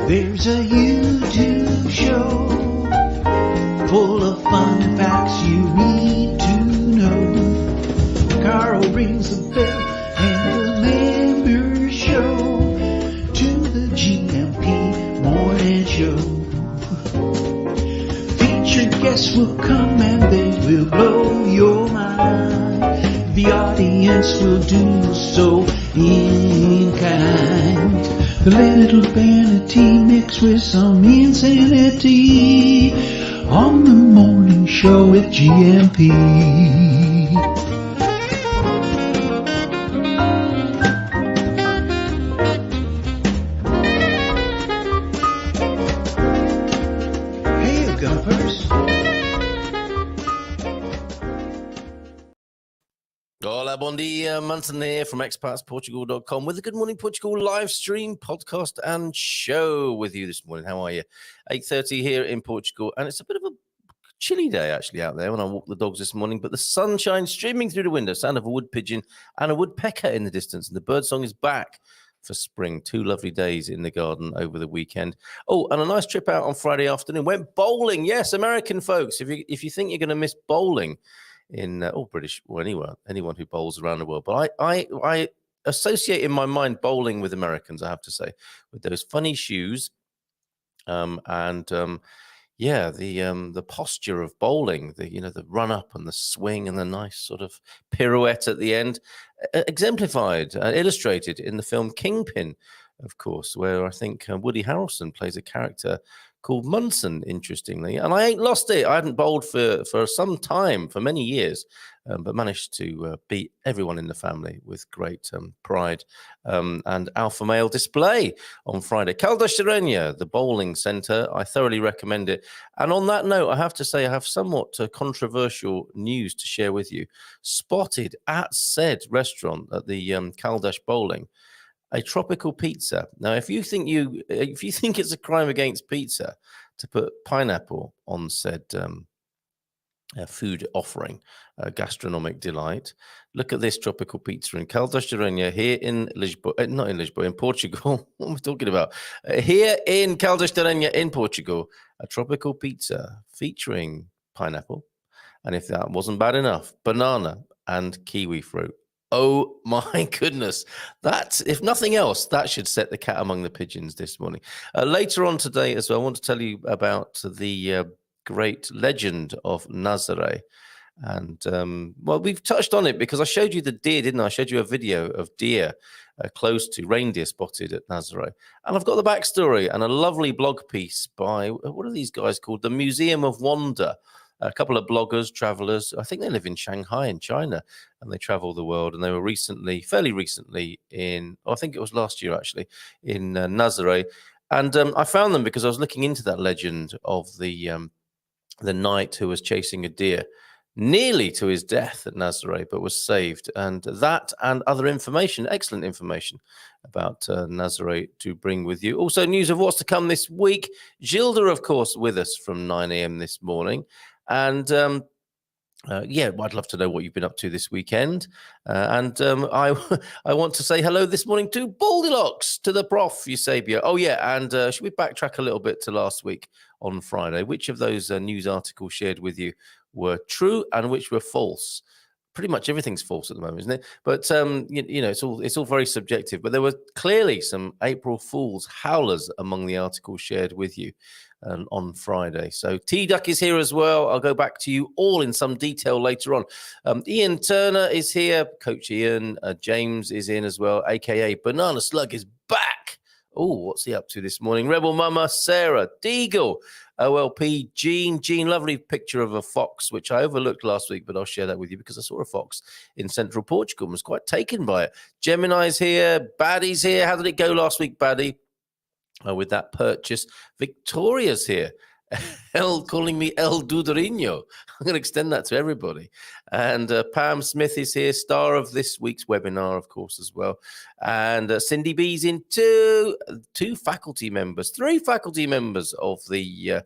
There's a YouTube show full of fun facts you need to know. Carl rings the bell and the members show to the GMP Morning Show. Featured guests will come and they will blow your mind. The audience will do so in kind. The little vanity mixed with some insanity on the morning show with GMP. Hey, Gumpers. Hola, bon dia, Munson here from expatsportugal.com with the Good Morning Portugal live stream, podcast and show with you this morning. How are you? 8:30 here in Portugal, and it's a bit of a chilly day actually out there when I walked the dogs this morning, but the sunshine streaming through the window, sound of a wood pigeon and a woodpecker in the distance, and the birdsong is back for spring. 2 lovely days in the garden over the weekend. Oh, and a nice trip out on Friday afternoon. Went bowling. Yes, American folks, if you think you're going to miss bowling in British or anyone who bowls around the world, but I associate in my mind bowling with Americans, I have to say, with those funny shoes, the posture of bowling, the run up and the swing and the nice sort of pirouette at the end, exemplified, illustrated in the film Kingpin, of course, where I think Woody Harrelson plays a character called Munson, interestingly. And I ain't lost it. I hadn't bowled for some time, for many years, but managed to beat everyone in the family with great pride and alpha male display on Friday. Caldas the bowling centre. I thoroughly recommend it. And on that note, I have to say I have somewhat controversial news to share with you. Spotted at said restaurant at the Caldas Bowling, a tropical pizza. Now, if you think it's a crime against pizza to put pineapple on said food offering, gastronomic delight, look at this tropical pizza in Caldas here in Lisboa, not in Lisboa, in Portugal. What am I talking about? Here in Caldas in Portugal, a tropical pizza featuring pineapple, and if that wasn't bad enough, banana and kiwi fruit. Oh my goodness. That, if nothing else, that should set the cat among the pigeons this morning. Later on today as well, I want to tell you about the great Legend of Nazareth. And, we've touched on it because I showed you the deer, didn't I? I showed you a video of deer close to reindeer spotted at Nazare. And I've got the backstory and a lovely blog piece by, what are these guys called? The Museum of Wonder. A couple of bloggers, travelers. I think they live in Shanghai in China, and they travel the world. And they were fairly recently I think it was last year actually, in Nazare. And I found them because I was looking into that legend of the knight who was chasing a deer nearly to his death at Nazare, but was saved. And that and other information, excellent information about Nazare to bring with you. Also, news of what's to come this week. Gilda, of course, with us from 9 a.m. this morning. And I'd love to know what you've been up to this weekend. I want to say hello this morning to Baldilocks, to the Prof. Eusebio. Oh, yeah, and should we backtrack a little bit to last week on Friday? Which of those news articles shared with you were true and which were false? Pretty much everything's false at the moment, isn't it? But it's all very subjective. But there were clearly some April Fool's howlers among the articles shared with you on Friday. So T-Duck is here as well. I'll go back to you all in some detail later on. Ian Turner is here. Coach Ian. James is in as well, aka Banana Slug is back. Oh, what's he up to this morning? Rebel Mama, Sarah, Deagle, OLP, Jean, lovely picture of a fox, which I overlooked last week, but I'll share that with you because I saw a fox in central Portugal and was quite taken by it. Gemini's here, Baddie's here. How did it go last week, Baddie? With that purchase. Victoria's here. Calling me El Dudorino. I'm going to extend that to everybody. And Pam Smith is here, star of this week's webinar, of course, as well. And Cindy B's in three faculty members of the,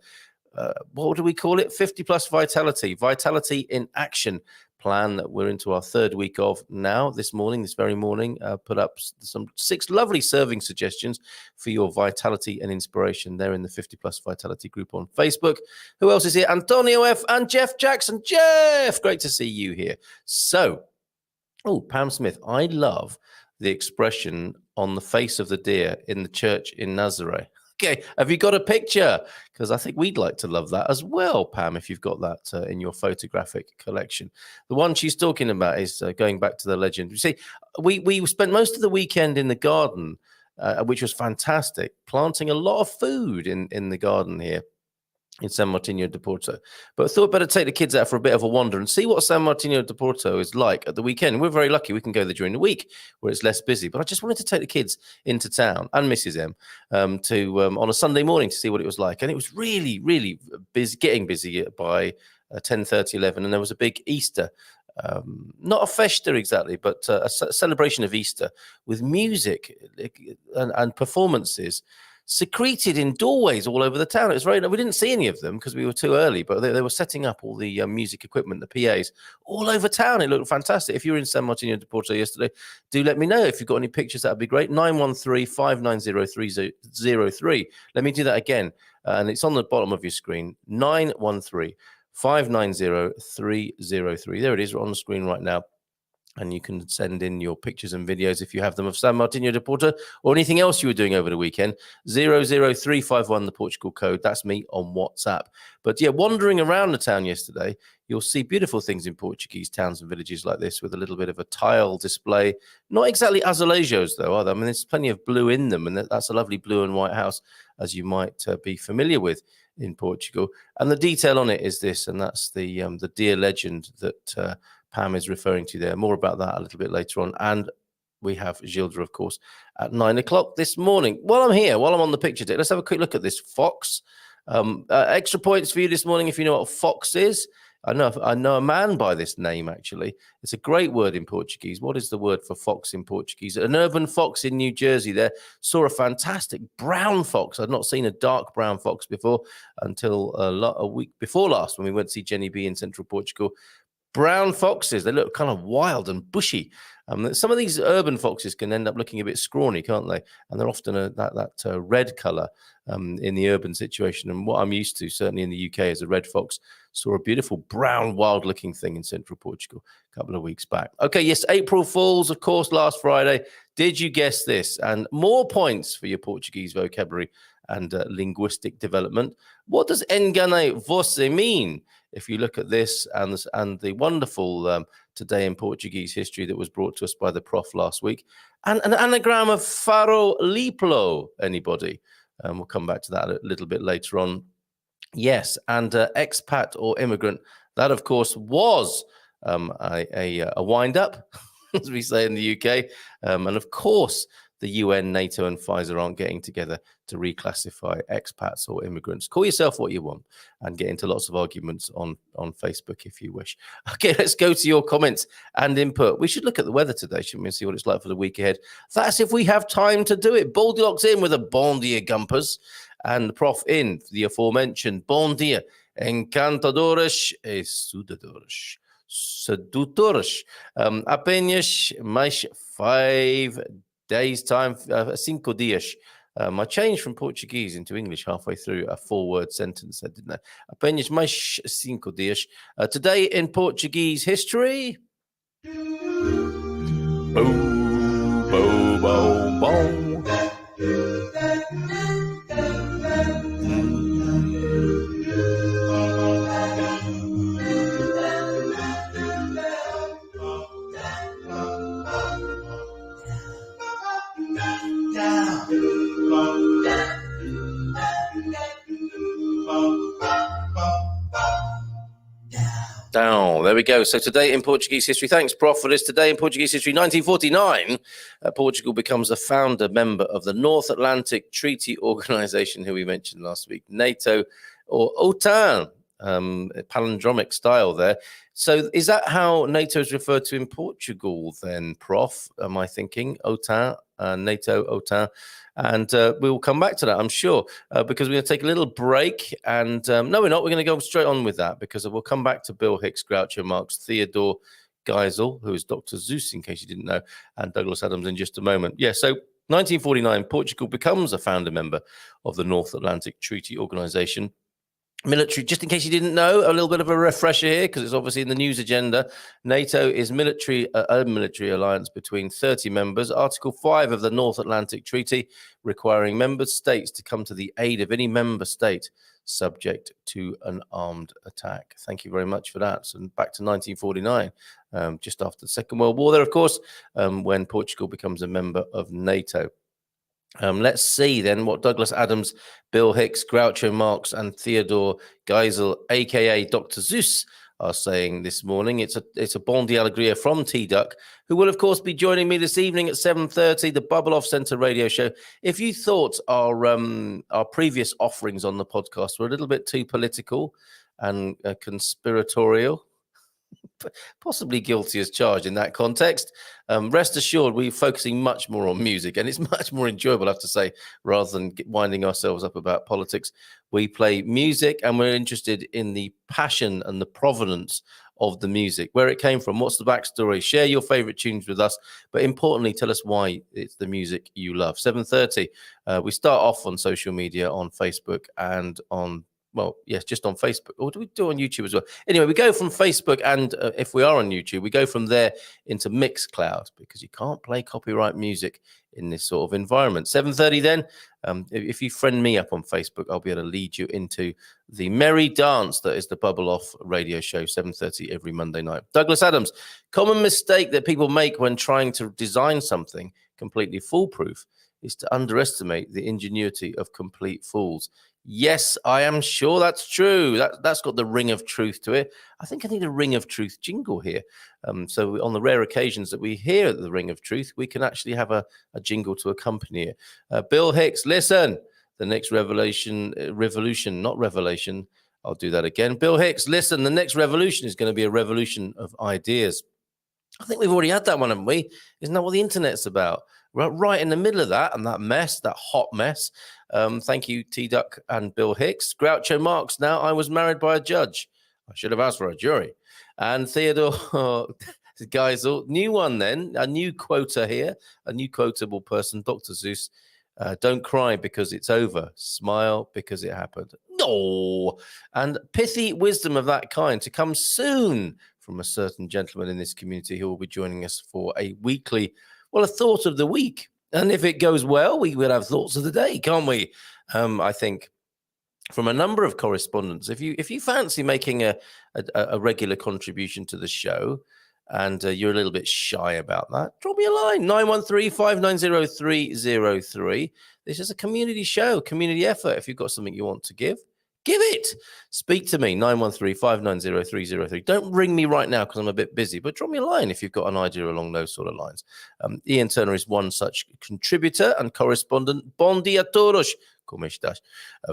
what do we call it? 50 plus Vitality in Action plan that we're into our third week of now. This very morning, put up some 6 lovely serving suggestions for your vitality and inspiration. They're in the 50 Plus Vitality group on Facebook. Who else is here? Antonio F. and Jeff Jackson. Jeff, great to see you here. So, Pam Smith, I love the expression on the face of the deer in the church in Nazare. Okay, have you got a picture? Because I think we'd like to love that as well, Pam, if you've got that in your photographic collection. The one she's talking about is going back to the legend. You see, we spent most of the weekend in the garden, which was fantastic, planting a lot of food in the garden here in San Martino de Porto. But I thought I'd better take the kids out for a bit of a wander and see what San Martino de Porto is like at the weekend. We're very lucky we can go there during the week where it's less busy. But I just wanted to take the kids into town and Mrs. M on a Sunday morning to see what it was like. And it was really, really busy, getting busy by 10:30, 11. And there was a big Easter, not a festa exactly, but a celebration of Easter with music and performances secreted in doorways all over the town. It was we didn't see any of them because we were too early, but they were setting up all the music equipment, the PAs, all over town. It looked fantastic. If you were in San Martino de Porto yesterday, do let me know. If you've got any pictures, that'd be great. 913-590-303. Let me do that again. And it's on the bottom of your screen. 913-590-303. There it is, on the screen right now. And you can send in your pictures and videos if you have them of San Martino de Porto or anything else you were doing over the weekend. 00351, the Portugal code. That's me on WhatsApp. But yeah, wandering around the town yesterday, you'll see beautiful things in Portuguese towns and villages like this with a little bit of a tile display. Not exactly azulejos, though, are they? I mean, there's plenty of blue in them, and that's a lovely blue and white house, as you might be familiar with in Portugal. And the detail on it is this, and that's the deer legend that Pam is referring to there. More about that a little bit later on. And we have Gilda, of course, at 9 o'clock this morning. While I'm here, while I'm on the picture deck, let's have a quick look at this fox. Extra points for you this morning if you know what a fox is. I know a man by this name, actually. It's a great word in Portuguese. What is the word for fox in Portuguese? An urban fox in New Jersey there saw a fantastic brown fox. I'd not seen a dark brown fox before until a week before last when we went to see Jenny B in central Portugal. Brown foxes, they look kind of wild and bushy. Some of these urban foxes can end up looking a bit scrawny, can't they? And they're often that red color in the urban situation. And what I'm used to, certainly in the UK, is a red fox. Saw a beautiful brown, wild-looking thing in central Portugal a couple of weeks back. Okay, yes, April Fools, of course, last Friday. Did you guess this? And more points for your Portuguese vocabulary and linguistic development. What does enganei você mean? If you look at this and the wonderful Today in Portuguese History that was brought to us by the prof last week, and an anagram of faro liplo, anybody? We'll come back to that a little bit later on. Yes, and expat or immigrant, that of course was a wind-up, as we say in the UK, and of course the UN, NATO, and Pfizer aren't getting together to reclassify expats or immigrants. Call yourself what you want and get into lots of arguments on Facebook if you wish. Okay, let's go to your comments and input. We should look at the weather today, shouldn't we, and see what it's like for the week ahead. That's if we have time to do it. Baldylock's in with a bon dia gumpers, and the prof in the aforementioned bon dia encantadores e sudadores. Sedutores. Apenas mais 5 days time, 5 dias. I changed from Portuguese into English halfway through a 4-word sentence, didn't I? Apenas mais 5 dias. Today in Portuguese history. Boom, boom, boom, boom. Down. There we go. So today in Portuguese history, thanks, Prof, for this. Today in Portuguese history, 1949, Portugal becomes a founder member of the North Atlantic Treaty Organization, who we mentioned last week, NATO or OTAN. palindromic style there. So is that how NATO is referred to in Portugal then, Prof? Am I thinking? OTAN, NATO, OTAN. And we will come back to that, I'm sure, because we're going to take a little break. And no, we're not. We're going to go straight on with that because we'll come back to Bill Hicks, Groucho Marx, Theodore Geisel, who is Dr. Zeus, in case you didn't know, and Douglas Adams in just a moment. Yeah, so 1949, Portugal becomes a founder member of the North Atlantic Treaty Organization. Military, just in case you didn't know, a little bit of a refresher here, because it's obviously in the news agenda. NATO is a military alliance between 30 members. Article 5 of the North Atlantic Treaty requiring member states to come to the aid of any member state subject to an armed attack. Thank you very much for that. So back to 1949, just after the Second World War there, of course, when Portugal becomes a member of NATO. Let's see then what Douglas Adams, Bill Hicks, Groucho Marx, and Theodore Geisel, aka Dr. Zeus, are saying this morning. It's a bon dia alegria from T-Duck, who will, of course, be joining me this evening at 7:30, the Bubble Off Centre radio show. If you thought our previous offerings on the podcast were a little bit too political and conspiratorial, possibly guilty as charged in that context, rest assured we're focusing much more on music, and it's much more enjoyable, I have to say, rather than winding ourselves up about politics. We play music and we're interested in the passion and the provenance of the music, where it came from, what's the backstory. Share your favorite tunes with us, but importantly, tell us why it's the music you love. 7:30, we start off on social media, on Facebook and on, well, yes, just on Facebook. Or do we do it on YouTube as well? Anyway, we go from Facebook, and if we are on YouTube, we go from there into Mixcloud, because you can't play copyright music in this sort of environment. 7:30 then, if you friend me up on Facebook, I'll be able to lead you into the merry dance that is the Bubble Off radio show, 7:30 every Monday night. Douglas Adams, common mistake that people make when trying to design something completely foolproof is to underestimate the ingenuity of complete fools. Yes, I am sure that's true. That's got the ring of truth to it. I think I need a ring of truth jingle here. So on the rare occasions that we hear the ring of truth, we can actually have a jingle to accompany it. Bill Hicks, listen, the next revolution, not revelation. I'll do that again. Bill Hicks, listen, the next revolution is going to be a revolution of ideas. I think we've already had that one, haven't we? Isn't that what the internet's about? Right in the middle of that, and that mess, that hot mess. Thank you, T-Duck and Bill Hicks. Groucho Marx, now I was married by a judge. I should have asked for a jury. And Theodore Geisel, new one then, a new quota here, a new quotable person, Dr. Zeus. Don't cry because it's over. Smile because it happened. No. And pithy wisdom of that kind to come soon from a certain gentleman in this community who will be joining us for a weekly, a thought of the week. And if it goes well, we will have thoughts of the day, can't we? I think from a number of correspondents, if you fancy making a regular contribution to the show, and you're a little bit shy about that, drop me a line, 913-590-303. This is a community show, community effort. If you've got something you want to give it. Speak to me, 913-590-303. Don't ring me right now because I'm a bit busy, but drop me a line if you've got an idea along those sort of lines. Ian Turner is one such contributor and correspondent. Bon dia todos.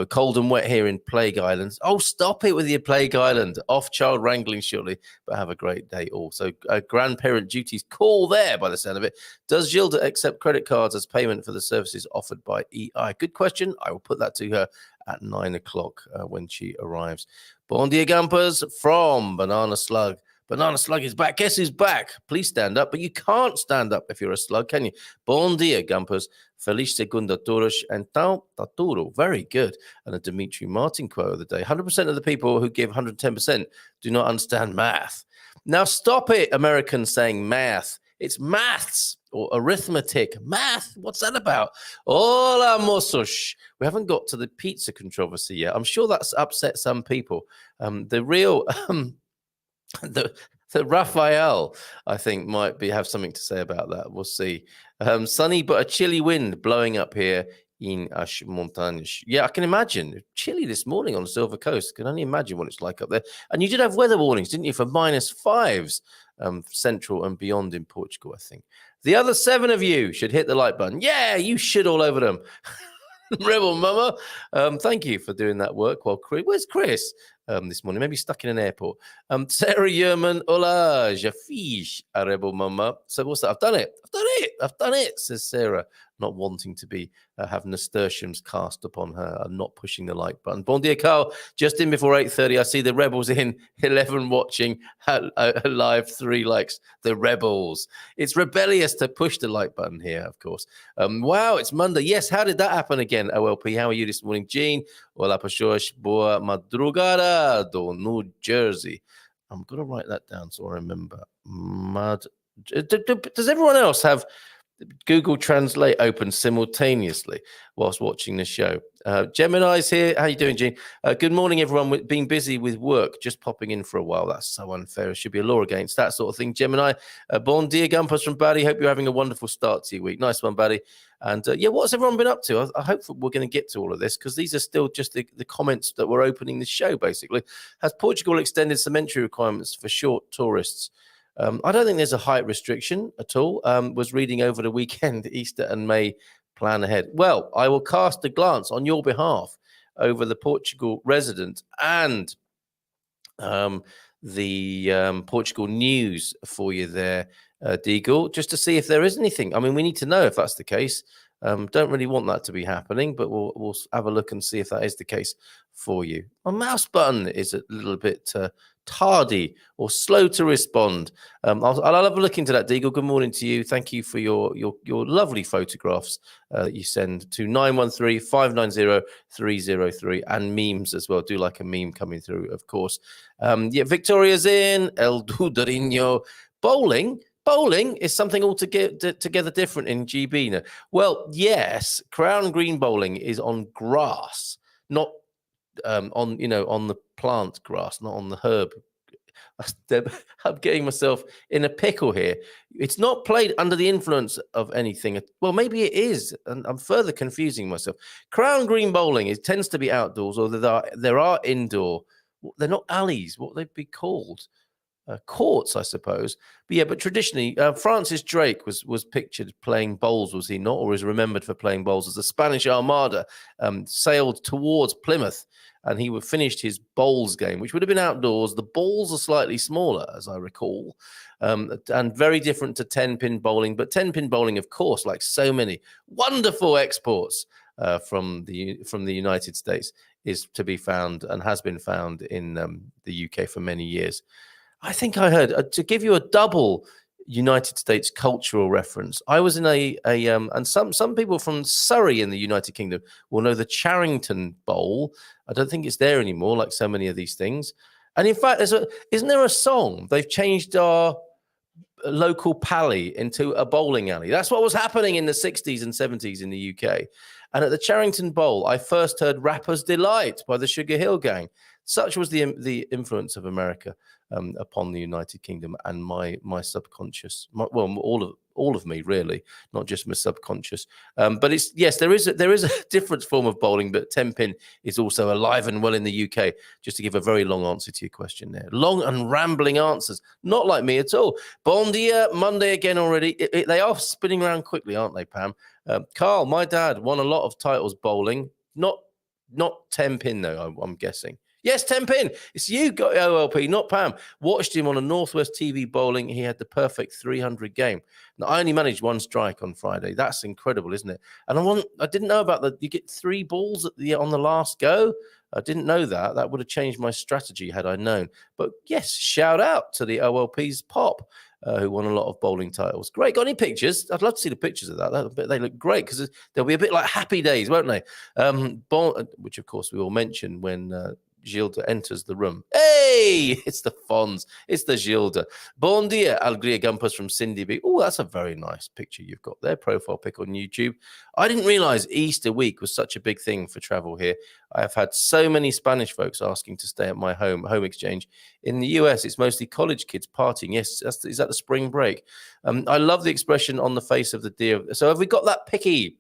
Cold and wet here in Plague Island. Oh, stop it with your Plague Island. Off child wrangling shortly, but have a great day also. Grandparent duties call there by the sound of it. Does Gilda accept credit cards as payment for the services offered by EI? Good question. I will put that to her at 9 o'clock when she arrives. Bon dia Gumpers from Banana Slug. Banana Slug is back. Guess who's back? Please stand up, but you can't stand up if you're a slug, can you? Bon dia, Gumpers. Feliz segunda todos and tão taturo. Very good. And a Dimitri Martin quote of the day. 100% of the people who give 110% do not understand math. Now stop it, Americans saying math. It's maths or arithmetic. Math, what's that about? Hola, mozos. We haven't got to the pizza controversy yet. I'm sure that's upset some people. The real... The Raphael, I think, might have something to say about that. We'll see. Sunny but a chilly wind blowing up here in As Montañas. Yeah, I can imagine. Chilly this morning on the Silver Coast. Can only imagine what it's like up there. And you did have weather warnings, didn't you, for -5s central and beyond in Portugal, I think. The other 7 of you should hit the like button. Yeah, you should all over them. Rebel Mama. Thank you for doing that work. Well, where's Chris? This morning, maybe stuck in an airport. Sarah Yerman, hola, je fiche, a Rebel Mama. So what's that? I've done it, says Sarah, not wanting to be have nasturtiums cast upon her and not pushing the like button. Bon dia, Carl. Just in before 8:30, I see the Rebels in, 11 watching, live, 3 likes. The Rebels. It's rebellious to push the like button here, of course. Wow, it's Monday. Yes, how did that happen again, OLP? How are you this morning, Jean? Hola, pessoas, boa madrugada do New Jersey. I'm going to write that down so I remember. Does everyone else have Google Translate open simultaneously whilst watching the show? Gemini's here. How you doing, Gene? Good morning, everyone. Been busy with work, just popping in for a while. That's so unfair. There should be a law against that sort of thing. Gemini, bon dia, Gumpers from Barry. Hope you're having a wonderful start to your week. Nice one, Barry. And yeah, what's everyone been up to? I hope we're going to get to all of this because these are still just the comments that we're opening the show, basically. Has Portugal extended some entry requirements for short tourists? I don't think there's a height restriction at all. Was reading over the weekend, Easter and May plan ahead. Well, I will cast a glance on your behalf over the Portugal resident and the Portugal news for you there, Deagle, just to see if there is anything. I mean, we need to know if that's the case. Don't really want that to be happening, but we'll have a look and see if that is the case for you. My mouse button is a little bit tardy or slow to respond. I'll have a look into that, Deagle. Good morning to you. Thank you for your lovely photographs that you send to 913-590-303 and memes as well. Do like a meme coming through, of course. Yeah, Victoria's in El Dudarino. Bowling is something altogether different in GB now. Well, yes, Crown Green bowling is on grass, not on the plant grass, not on the herb. I'm getting myself in a pickle here. It's not played under the influence of anything. Well, maybe it is, and I'm further confusing myself. Crown Green bowling tends to be outdoors, or there are indoor. They're not alleys. What would they be called? Courts, I suppose. But yeah, but traditionally, Francis Drake was pictured playing bowls, was he not? Or is remembered for playing bowls as the Spanish Armada sailed towards Plymouth, and he finished his bowls game, which would have been outdoors. The balls are slightly smaller, as I recall, and very different to 10-pin bowling. But 10-pin bowling, of course, like so many wonderful exports from the United States, is to be found and has been found in the UK for many years. I think I heard, to give you a double United States cultural reference, I was in and some people from Surrey in the United Kingdom will know the Charrington Bowl. I don't think it's there anymore, like so many of these things. And in fact, isn't there a song? They've changed our local pally into a bowling alley. That's what was happening in the 60s and 70s in the UK. And at the Charrington Bowl, I first heard Rapper's Delight by the Sugar Hill Gang. Such was the influence of America upon the United Kingdom and my subconscious. All of me, really, not just my subconscious. But there is a different form of bowling, but 10-pin is also alive and well in the UK. Just to give a very long answer to your question there. Long and rambling answers, not like me at all. Bon dia, Monday again already. They are spinning around quickly, aren't they, Pam? Carl, my dad won a lot of titles bowling, not 10-pin though, I'm guessing. Yes, 10-pin. It's you, got OLP, not Pam. Watched him on a Northwest TV bowling. He had the perfect 300 game. Now, I only managed 1 strike on Friday. That's incredible, isn't it? And I didn't know about you get 3 balls on the last go. I didn't know that. That would have changed my strategy had I known. But yes, shout out to the OLP's Pop, who won a lot of bowling titles. Great. Got any pictures? I'd love to see the pictures of that. They look great because they'll be a bit like happy days, won't they? Which, of course, we will mention when Gilda enters the room. Hey, it's the Fonz. It's the Gilda. Bon dia, Alegria Gumpers from Cindy B. Oh, that's a very nice picture you've got there. Profile pic on YouTube. I didn't realize Easter week was such a big thing for travel here. I have had so many Spanish folks asking to stay at my home exchange. In the US, it's mostly college kids partying. Yes, is that the spring break? I love the expression on the face of the deer. So have we got that picky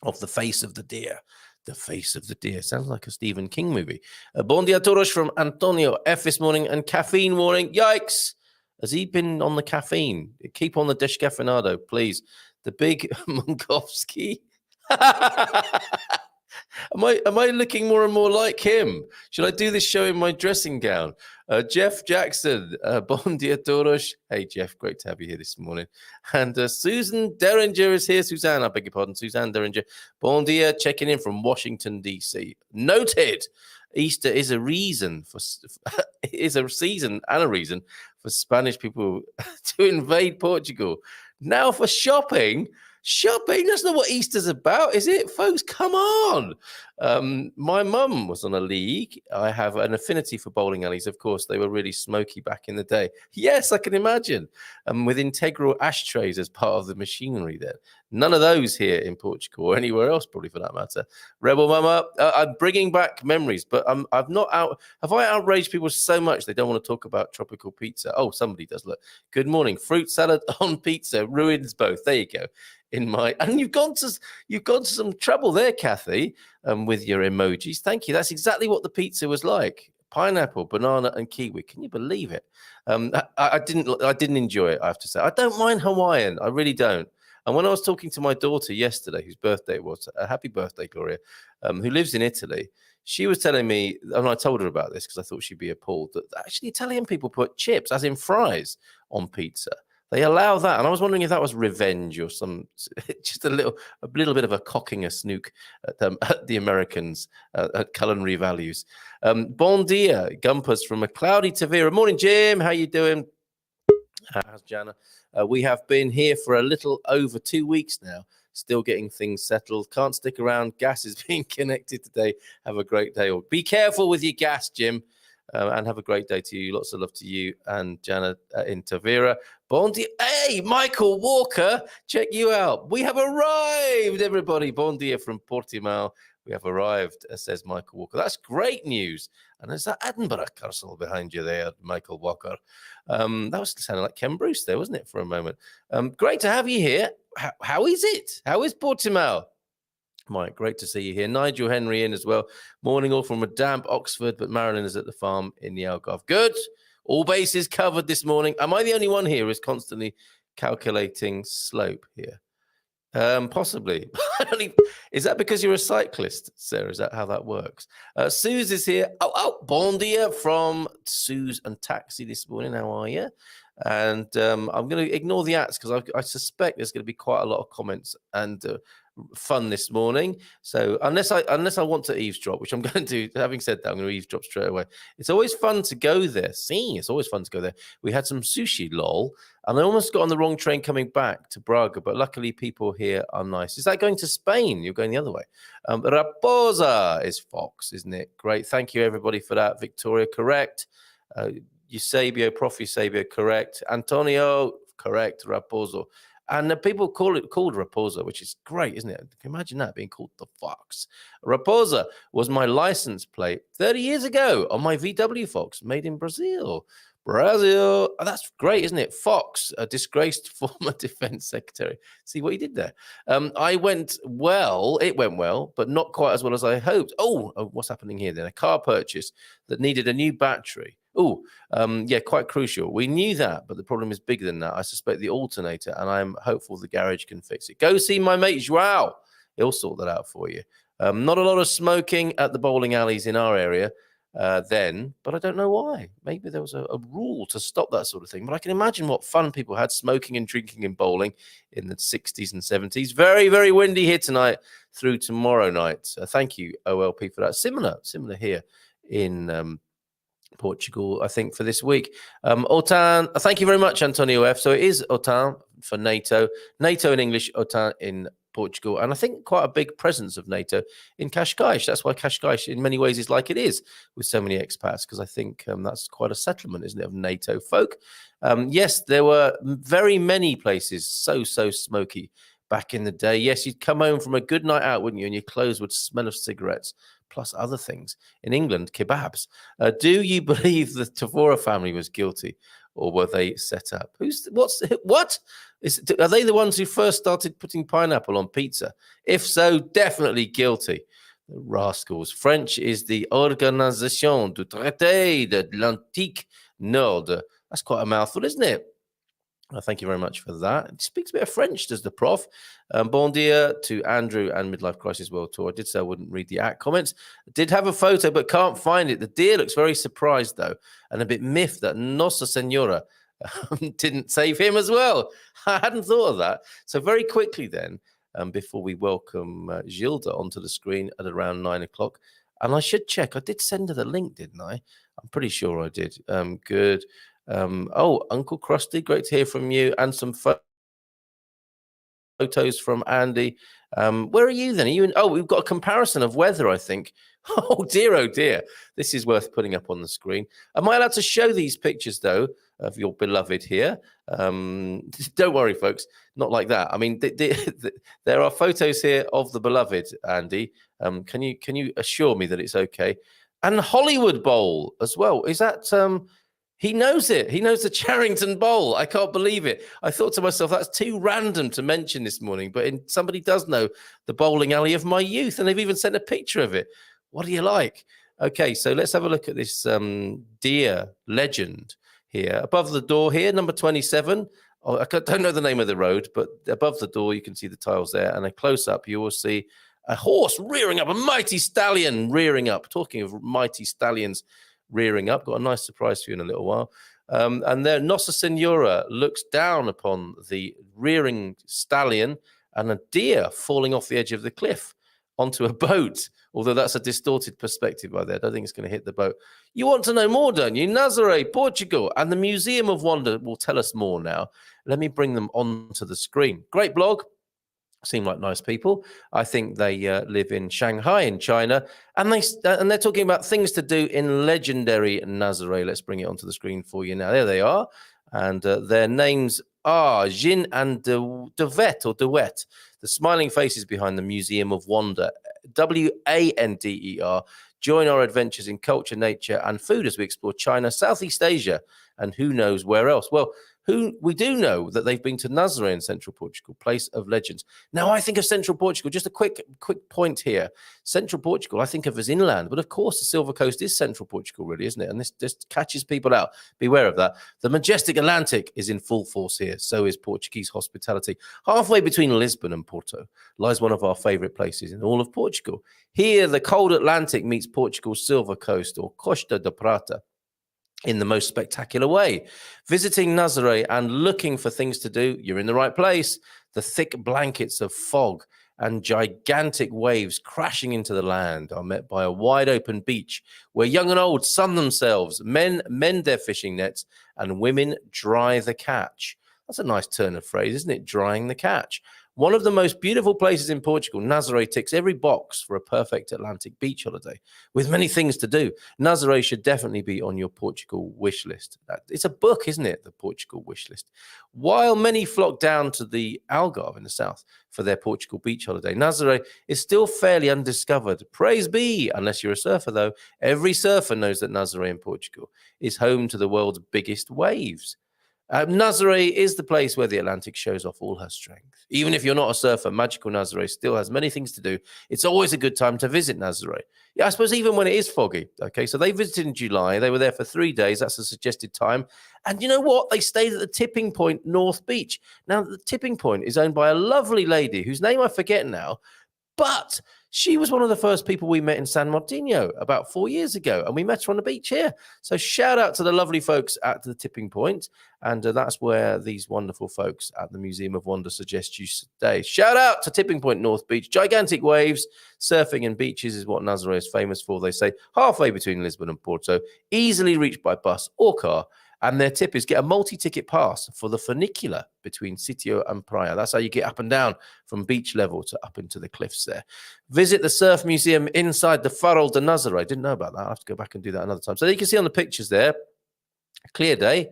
of the face of the deer? The face of the deer. Sounds like a Stephen King movie. Bon dia todos from Antonio F this morning and caffeine warning. Yikes. Has he been on the caffeine? Keep on the descafeinado, please. The big Munkovsky. Am I looking more and more like him? Should I do this show in my dressing gown? Jeff Jackson, bon dia todos. Hey, Jeff, great to have you here this morning. And Susan Derringer is here. Suzanne, I beg your pardon. Suzanne Derringer. Bon dia, checking in from Washington, D.C. Noted. Easter is a reason for is a season and a reason for Spanish people to invade Portugal. Now for shopping. Shopping, that's not what Easter's about, is it, folks? Come on. My mum was on a league. I have an affinity for bowling alleys, of course. They were really smoky back in the day. Yes, I can imagine. With integral ashtrays as part of the machinery there. None of those here in Portugal or anywhere else, probably for that matter. Rebel Mama, I'm bringing back memories, but I've not out. Have I outraged people so much they don't want to talk about tropical pizza? Oh, somebody does. Look, good morning. Fruit salad on pizza ruins both. There you go. And you've gone to some trouble there, Kathy, with your emojis. Thank you. That's exactly what the pizza was like: pineapple, banana, and kiwi. Can you believe it? I didn't enjoy it, I have to say. I don't mind Hawaiian. I really don't. And when I was talking to my daughter yesterday, whose birthday it was, happy birthday, Gloria, who lives in Italy, she was telling me, and I told her about this because I thought she'd be appalled, that actually Italian people put chips, as in fries, on pizza. They allow that, and I was wondering if that was revenge or just a little bit of a cocking a snook at the Americans at culinary values. Bon dia, Gumpers from a cloudy Tavira. Morning, Jim. How you doing? How's Jana? We have been here for a little over 2 weeks now, still getting things settled. Can't stick around. Gas is being connected today. Have a great day. Or be careful with your gas, Jim. And have a great day to you. Lots of love to you and Jana in Tavira. Bon dia. Hey, Michael Walker, check you out. We have arrived, everybody. Bon dia from Portimao. We have arrived, says Michael Walker. That's great news. And there's that Edinburgh castle behind you there, Michael Walker. That was sounding like Ken Bruce there, wasn't it, for a moment? Great to have you here. How is it? How is Portimao? Mike, great to see you here. Nigel Henry in as well. Morning all from a damp Oxford, but Marilyn is at the farm in the Algarve. Good. All bases covered this morning. Am I the only one here who's constantly calculating slope here? Possibly. Is that because you're a cyclist, Sarah? Is that how that works? Suze is here. Oh, bon dia from Suze and Taxi this morning. How are you? And I'm going to ignore the ads because I suspect there's going to be quite a lot of comments and fun this morning. So unless I want to eavesdrop, which I'm going to do, having said that, I'm going to eavesdrop straight away. It's always fun to go there. It's always fun to go there. We had some sushi, lol, and I almost got on the wrong train coming back to Braga, but luckily people here are nice. Is that going to Spain? You're going the other way. Raposa is Fox, isn't it? Great. Thank you, everybody, for that. Victoria, correct. Eusebio, Prof. Eusebio, correct. Antonio, correct. Raposo. And people called Raposa, which is great, isn't it? Can you imagine that being called the Fox? Raposa was my license plate 30 years ago on my VW Fox, made in Brazil. Brazil. Oh, that's great, isn't it? Fox, a disgraced former defense secretary. See what he did there? It went well, but not quite as well as I hoped. Oh, what's happening here then? A car purchase that needed a new battery. Yeah, quite crucial. We knew that, but the problem is bigger than that. I suspect the alternator, and I'm hopeful the garage can fix it. Go see my mate Joao. He'll sort that out for you. Not a lot of smoking at the bowling alleys in our area then, but I don't know why. Maybe there was a rule to stop that sort of thing. But I can imagine what fun people had smoking and drinking in bowling in the 60s and 70s. Very, very windy here tonight through tomorrow night. Thank you, OLP, for that. Similar here in Portugal, I think, for this week. OTAN, thank you very much, Antonio F. So it is OTAN for NATO. NATO in English, OTAN in Portugal. And I think quite a big presence of NATO in Cascais. That's why Cascais in many ways is like it is with so many expats, because I think that's quite a settlement, isn't it, of NATO folk. Yes, there were very many places so smoky back in the day. Yes, you'd come home from a good night out, wouldn't you? And your clothes would smell of cigarettes, plus other things. In England, kebabs. Do you believe the Tavora family was guilty, or were they set up? What? Are they the ones who first started putting pineapple on pizza? If so, definitely guilty. The rascals. French is the Organisation du Traité de l'Antique Nord. That's quite a mouthful, isn't it? Thank you very much for that. It speaks a bit of French, does the prof. Bon dia to Andrew and Midlife Crisis World Tour. I did say I wouldn't read the comments. I did have a photo, but can't find it. The deer looks very surprised, though, and a bit miffed that Nossa Senora didn't save him as well. I hadn't thought of that. So very quickly then, before we welcome Gilda onto the screen at around 9 o'clock, and I should check. I did send her the link, didn't I? I'm pretty sure I did. Good. Oh, Uncle Krusty, great to hear from you, and some photos from Andy. Where are you then? Are you in? Oh, we've got a comparison of weather, I think. Oh dear. This is worth putting up on the screen. Am I allowed to show these pictures, though, of your beloved here? Don't worry, folks. Not like that. I mean, there are photos here of the beloved, Andy. Can you assure me that it's okay? And Hollywood Bowl as well. Is that... He knows it. He knows the Charrington Bowl. I can't believe it. I thought to myself, that's too random to mention this morning, but somebody does know the bowling alley of my youth, and they've even sent a picture of it. What do you like? Okay, so let's have a look at this deer legend here. Above the door here, number 27. Oh, I don't know the name of the road, but above the door, you can see the tiles there, and a close-up, you will see a horse rearing up, a mighty stallion rearing up. Talking of mighty stallions rearing up, got a nice surprise for you in a little while. And there, Nossa Senora looks down upon the rearing stallion and a deer falling off the edge of the cliff onto a boat, although that's a distorted perspective by there. I don't think it's going to hit the boat. You want to know more, don't you? Nazare, Portugal, and the Museum of Wonder will tell us more now. Let me bring them onto the screen. Great blog. Seem like nice people. I think they live in Shanghai in China, and they're talking about things to do in legendary Nazare. Let's bring it onto the screen for you now. There they are, and their names are Jin and Devet or Dewet. The smiling faces behind the Museum of Wonder, WANDER. Join our adventures in culture, nature, and food as we explore China, Southeast Asia, and who knows where else. Well, we do know that they've been to Nazare in central Portugal, place of legends. Now, I think of central Portugal, just a quick point here. Central Portugal, I think of as inland, but of course the Silver Coast is central Portugal, really, isn't it? And this just catches people out. Beware of that. The majestic Atlantic is in full force here. So is Portuguese hospitality. Halfway between Lisbon and Porto lies one of our favorite places in all of Portugal. Here, the cold Atlantic meets Portugal's Silver Coast, or Costa da Prata, in the most spectacular way. Visiting Nazare and looking for things to do, you're in the right place. The thick blankets of fog and gigantic waves crashing into the land are met by a wide open beach where young and old sun themselves, men mend their fishing nets, and women dry the catch. That's a nice turn of phrase, isn't it? Drying the catch. One of the most beautiful places in Portugal, Nazare ticks every box for a perfect Atlantic beach holiday. With many things to do, Nazare should definitely be on your Portugal wish list. It's a book, isn't it? The Portugal wish list. While many flock down to the Algarve in the south for their Portugal beach holiday, Nazare is still fairly undiscovered. Praise be, unless you're a surfer though. Every surfer knows that Nazare in Portugal is home to the world's biggest waves. Nazare is the place where the Atlantic shows off all her strength. Even if you're not a surfer, magical Nazare still has many things to do. It's always a good time to visit Nazare. Yeah, I suppose even when it is foggy. Okay, so they visited in July. They were there for 3 days. That's a suggested time. And you know what? They stayed at the Tipping Point North Beach. Now, the Tipping Point is owned by a lovely lady whose name I forget now, but she was one of the first people we met in San Martino about 4 years ago, and we met her on the beach here. So shout out to the lovely folks at the Tipping Point, and that's where these wonderful folks at the Museum of Wonder suggest you stay. Shout out to Tipping Point North Beach. Gigantic waves, surfing and beaches is what Nazare is famous for, they say. Halfway between Lisbon and Porto, easily reached by bus or car. And their tip is get a multi-ticket pass for the funicular between Sitio and Praia. That's how you get up and down from beach level to up into the cliffs there. Visit the Surf Museum inside the Farol de Nazare. I didn't know about that. I'll have to go back and do that another time. So you can see on the pictures there, clear day,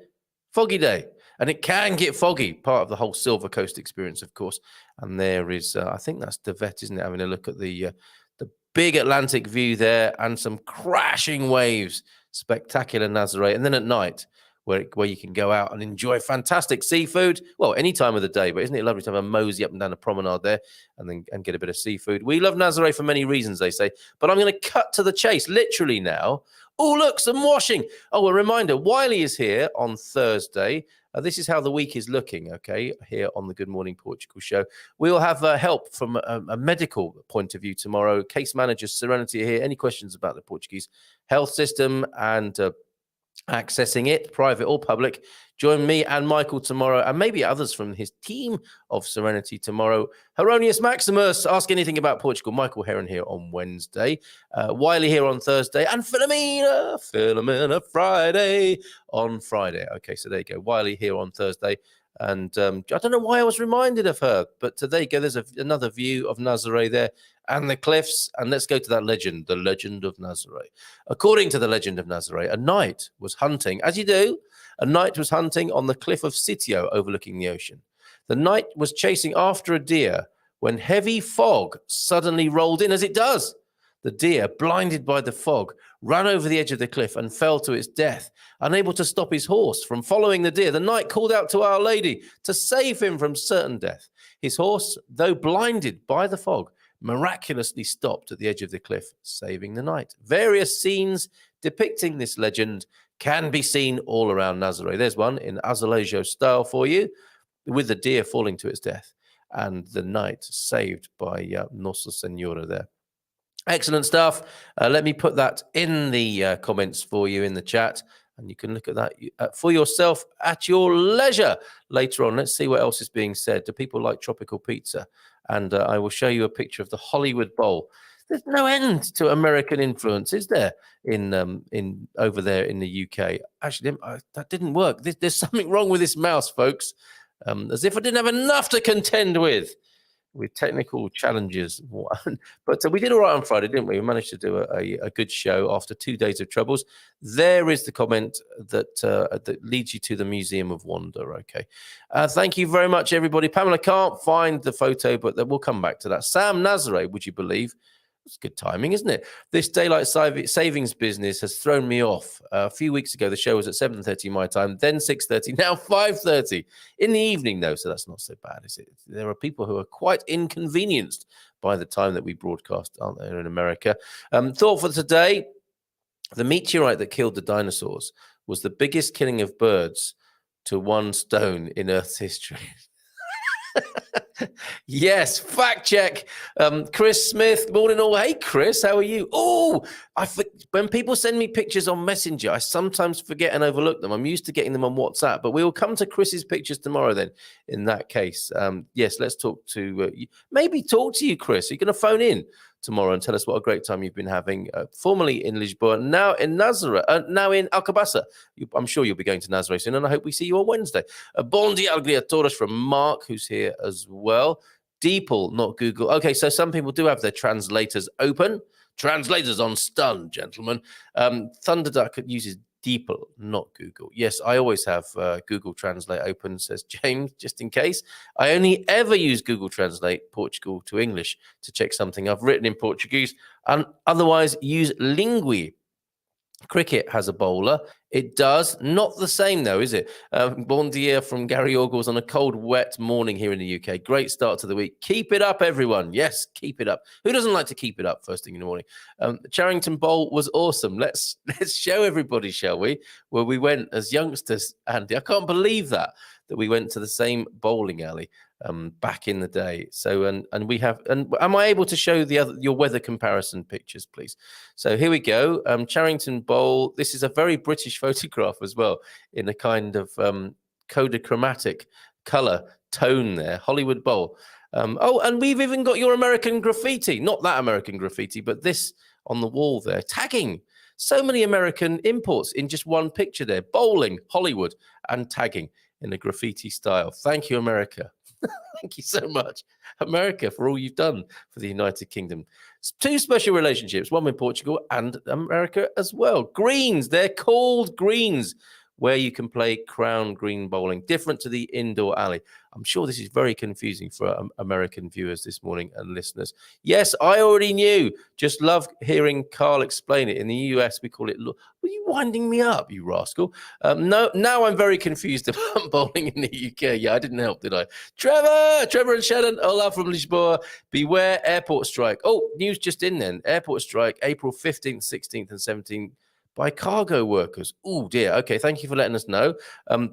foggy day. And it can get foggy, part of the whole Silver Coast experience, of course. And there is, I think that's Devet, isn't it? Having a look at the big Atlantic view there and some crashing waves. Spectacular Nazare. And then at night, where you can go out and enjoy fantastic seafood. Well, any time of the day, but isn't it lovely to have a mosey up and down a promenade there and get a bit of seafood? We love Nazare for many reasons, they say, but I'm going to cut to the chase, literally now, Oh, look, some washing. Oh, a reminder, Wiley is here on Thursday. This is how the week is looking, okay, here on the Good Morning Portugal show. We will have help from a medical point of view tomorrow. Case manager Serenity here. Any questions about the Portuguese health system and accessing it, private or public, join me and Michael tomorrow, and maybe others from his team of Serenity tomorrow. Heronius Maximus, ask anything about Portugal. Michael Heron here on Wednesday. Wiley here on Thursday. And Philomena Friday on Friday. Okay, so there you go. Wiley here on Thursday. And I don't know why I was reminded of her, but there you go. There's another view of Nazare there and the cliffs. And let's go to that legend, the Legend of Nazareth. According to the Legend of Nazareth, a knight was hunting, as you do, a knight was hunting on the cliff of Sitio overlooking the ocean. The knight was chasing after a deer when heavy fog suddenly rolled in, as it does. The deer, blinded by the fog, ran over the edge of the cliff and fell to its death. Unable to stop his horse from following the deer, the knight called out to Our Lady to save him from certain death. His horse, though blinded by the fog, miraculously stopped at the edge of the cliff, saving the knight. Various scenes depicting this legend can be seen all around Nazare. There's one in azulejo style for you, with the deer falling to its death and the knight saved by Nossa Senhora there. Excellent stuff. Let me put that in the comments for you in the chat, and you can look at that for yourself at your leisure later on. Let's see what else is being said. Do people like tropical pizza? And I will show you a picture of the Hollywood Bowl. There's no end to American influence, is there, in over there in the UK? Actually, that didn't work. There's something wrong with this mouse, folks. As if I didn't have enough to contend with technical challenges. But we did all right on Friday, didn't we? We managed to do a good show after 2 days of troubles. There is the comment that leads you to the Museum of Wonder. Okay. Thank you very much, everybody. Pamela can't find the photo, but we'll come back to that. Sam Nazare, would you believe? It's good timing, isn't it? This daylight savings business has thrown me off. A few weeks ago, the show was at 7:30 my time, then 6:30, now 5:30 in the evening, though. So that's not so bad, is it? There are people who are quite inconvenienced by the time that we broadcast, aren't there, in America? Thought for today, the meteorite that killed the dinosaurs was the biggest killing of birds to one stone in Earth's history. Yes, fact check. Chris Smith, morning all. Hey, Chris, how are you? Oh, when people send me pictures on Messenger, I sometimes forget and overlook them. I'm used to getting them on WhatsApp, but we will come to Chris's pictures tomorrow then, in that case. Yes, let's talk to, maybe talk to you, Chris. Are you going to phone in tomorrow and tell us what a great time you've been having, formerly in Lisboa, now in Nazare, now in Alcobaça. I'm sure you'll be going to Nazare soon, and I hope we see you on Wednesday. Bom dia, alegria todos from Mark, who's here as well. Deeple, not Google. Okay, so some people do have their translators open. Translators on stun, gentlemen. Thunderduck uses Deeple, not Google. Yes, I always have Google Translate open, says James, just in case. I only ever use Google Translate Portugal to English to check something I've written in Portuguese, and otherwise use Lingui. Cricket has a bowler. It does. Not the same, though, is it? Bon dia from Gary Orgles on a cold, wet morning here in the UK. Great start to the week. Keep it up, everyone. Yes, keep it up. Who doesn't like to keep it up first thing in the morning? Charrington Bowl was awesome. Let's show everybody, shall we? Where we went as youngsters, Andy. I can't believe that we went to the same bowling alley back in the day. So and we have, and am I able to show your weather comparison pictures, please? So here we go. Charrington Bowl. This is a very British photograph as well, in a kind of Kodachromatic color tone there. Hollywood Bowl. Oh, and we've even got your American graffiti. Not that American graffiti, but this on the wall there. Tagging. So many American imports in just one picture there. Bowling, Hollywood, and tagging in a graffiti style. Thank you, America. Thank you so much, America, for all you've done for the United Kingdom. Two special relationships, one with Portugal and America as well. Greens, they're called greens, where you can play crown green bowling, different to the indoor alley. I'm sure this is very confusing for American viewers this morning and listeners. Yes, I already knew. Just love hearing Carl explain it. In the US, we call it, were you winding me up, you rascal? No, now I'm very confused about bowling in the UK. Yeah, I didn't help, did I? Trevor and Shannon, hola from Lisboa. Beware airport strike. Oh, news just in then. Airport strike, April 15th, 16th and 17th. by cargo workers. Oh dear. Okay, thank you for letting us know.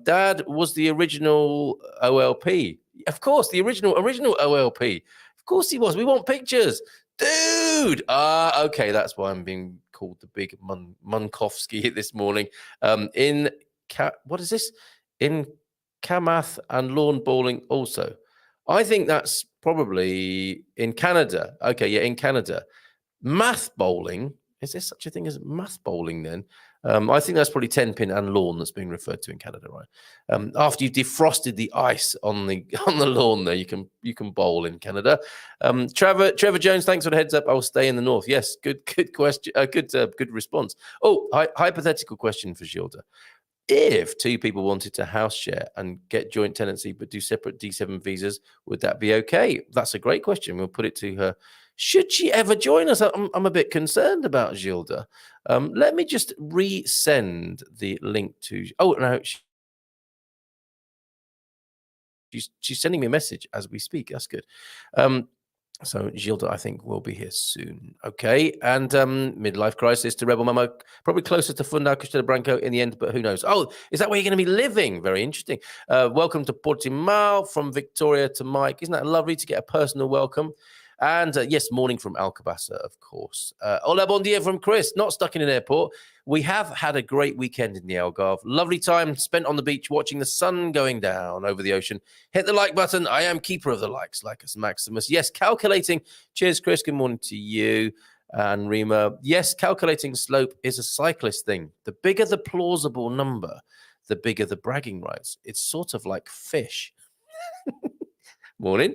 Dad was the original OLP. Of course, the original OLP. Of course he was. We want pictures. Dude! Okay, that's why I'm being called the big Munkovsky this morning. What is this? In Kamath and lawn bowling also. I think that's probably in Canada. Okay, yeah, in Canada. Math bowling. Is there such a thing as math bowling then? I think that's probably 10-pin and lawn that's being referred to in Canada, right? After you've defrosted the ice on the lawn there, you can bowl in Canada. Trevor Jones, thanks for the heads up. I'll stay in the north. Yes, good question. Good response. Oh, hypothetical question for Gilda. If two people wanted to house share and get joint tenancy but do separate D7 visas, would that be okay? That's a great question. We'll put it to her. Should she ever join us? I'm a bit concerned about Gilda. Let me just resend the link to. Oh no, she's sending me a message as we speak. That's good. So Gilda, I think, will be here soon. Okay, and midlife crisis to Rebel Mama, probably closer to Fundão Castelo Branco in the end, but who knows? Oh, is that where you're going to be living? Very interesting. Welcome to Portimao from Victoria to Mike. Isn't that lovely to get a personal welcome? And yes, morning from Alcobaça, of course. Hola, bon dia from Chris. Not stuck in an airport. We have had a great weekend in the Algarve. Lovely time spent on the beach watching the sun going down over the ocean. Hit the like button. I am keeper of the likes, like us Maximus. Yes, calculating. Cheers, Chris. Good morning to you. And Rima. Yes, calculating slope is a cyclist thing. The bigger the plausible number, the bigger the bragging rights. It's sort of like fish. Morning.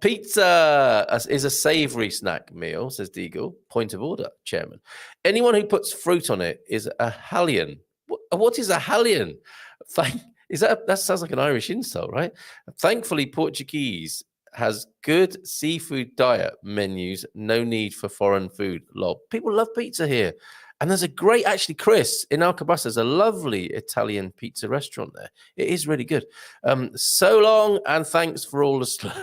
Pizza is a savoury snack meal, says Deagle. Point of order, Chairman. Anyone who puts fruit on it is a Hallian. What is a Hallian? That sounds like an Irish insult, right? Thankfully, Portuguese has good seafood diet menus. No need for foreign food. Lol. People love pizza here. And there's a great, actually, Chris, in Alcobaça, there's a lovely Italian pizza restaurant there. It is really good. So long, and thanks for all the slope.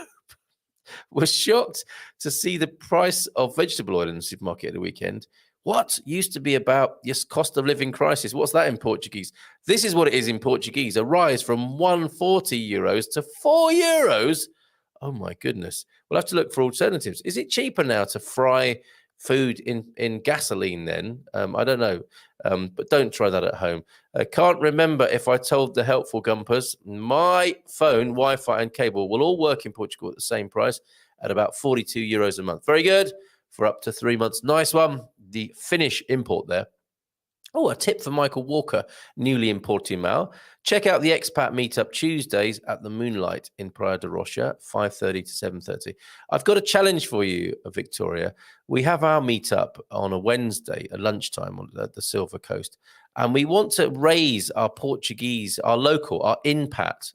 Was shocked to see the price of vegetable oil in the supermarket at the weekend. What used to be about yes, cost of living crisis? What's that in Portuguese? This is what it is in Portuguese. A rise from 140 euros to 4 euros. Oh, my goodness. We'll have to look for alternatives. Is it cheaper now to fry food in gasoline then? I don't know, but don't try that at home. I can't remember if I told the helpful gumpers my phone, Wi-Fi and cable will all work in Portugal at the same price at about 42 euros a month. Very good for up to 3 months. Nice one. The Finnish import there. Oh, a tip for Michael Walker, newly in Portimao. Check out the Expat Meetup Tuesdays at the Moonlight in Praia da Rocha, 5:30 to 7:30. I've got a challenge for you, Victoria. We have our meetup on a Wednesday at lunchtime on the Silver Coast, and we want to raise our Portuguese, our local, our INPAT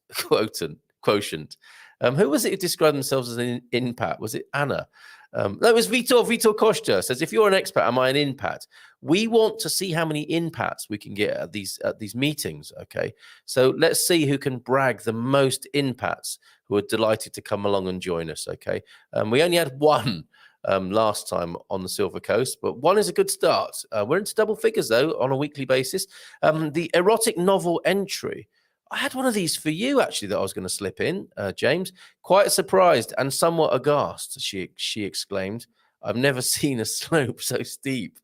quotient. Who was it who described themselves as an INPAT? Was it Anna? That was Vitor Costa says, if you're an expat, am I an INPAT? We want to see how many INPATs we can get at these meetings, okay? So let's see who can brag the most INPATs who are delighted to come along and join us, okay? We only had one last time on the Silver Coast, but one is a good start. We're into double figures, though, on a weekly basis. The erotic novel entry. I had one of these for you, actually, that I was going to slip in, James. Quite surprised and somewhat aghast, she exclaimed. I've never seen a slope so steep.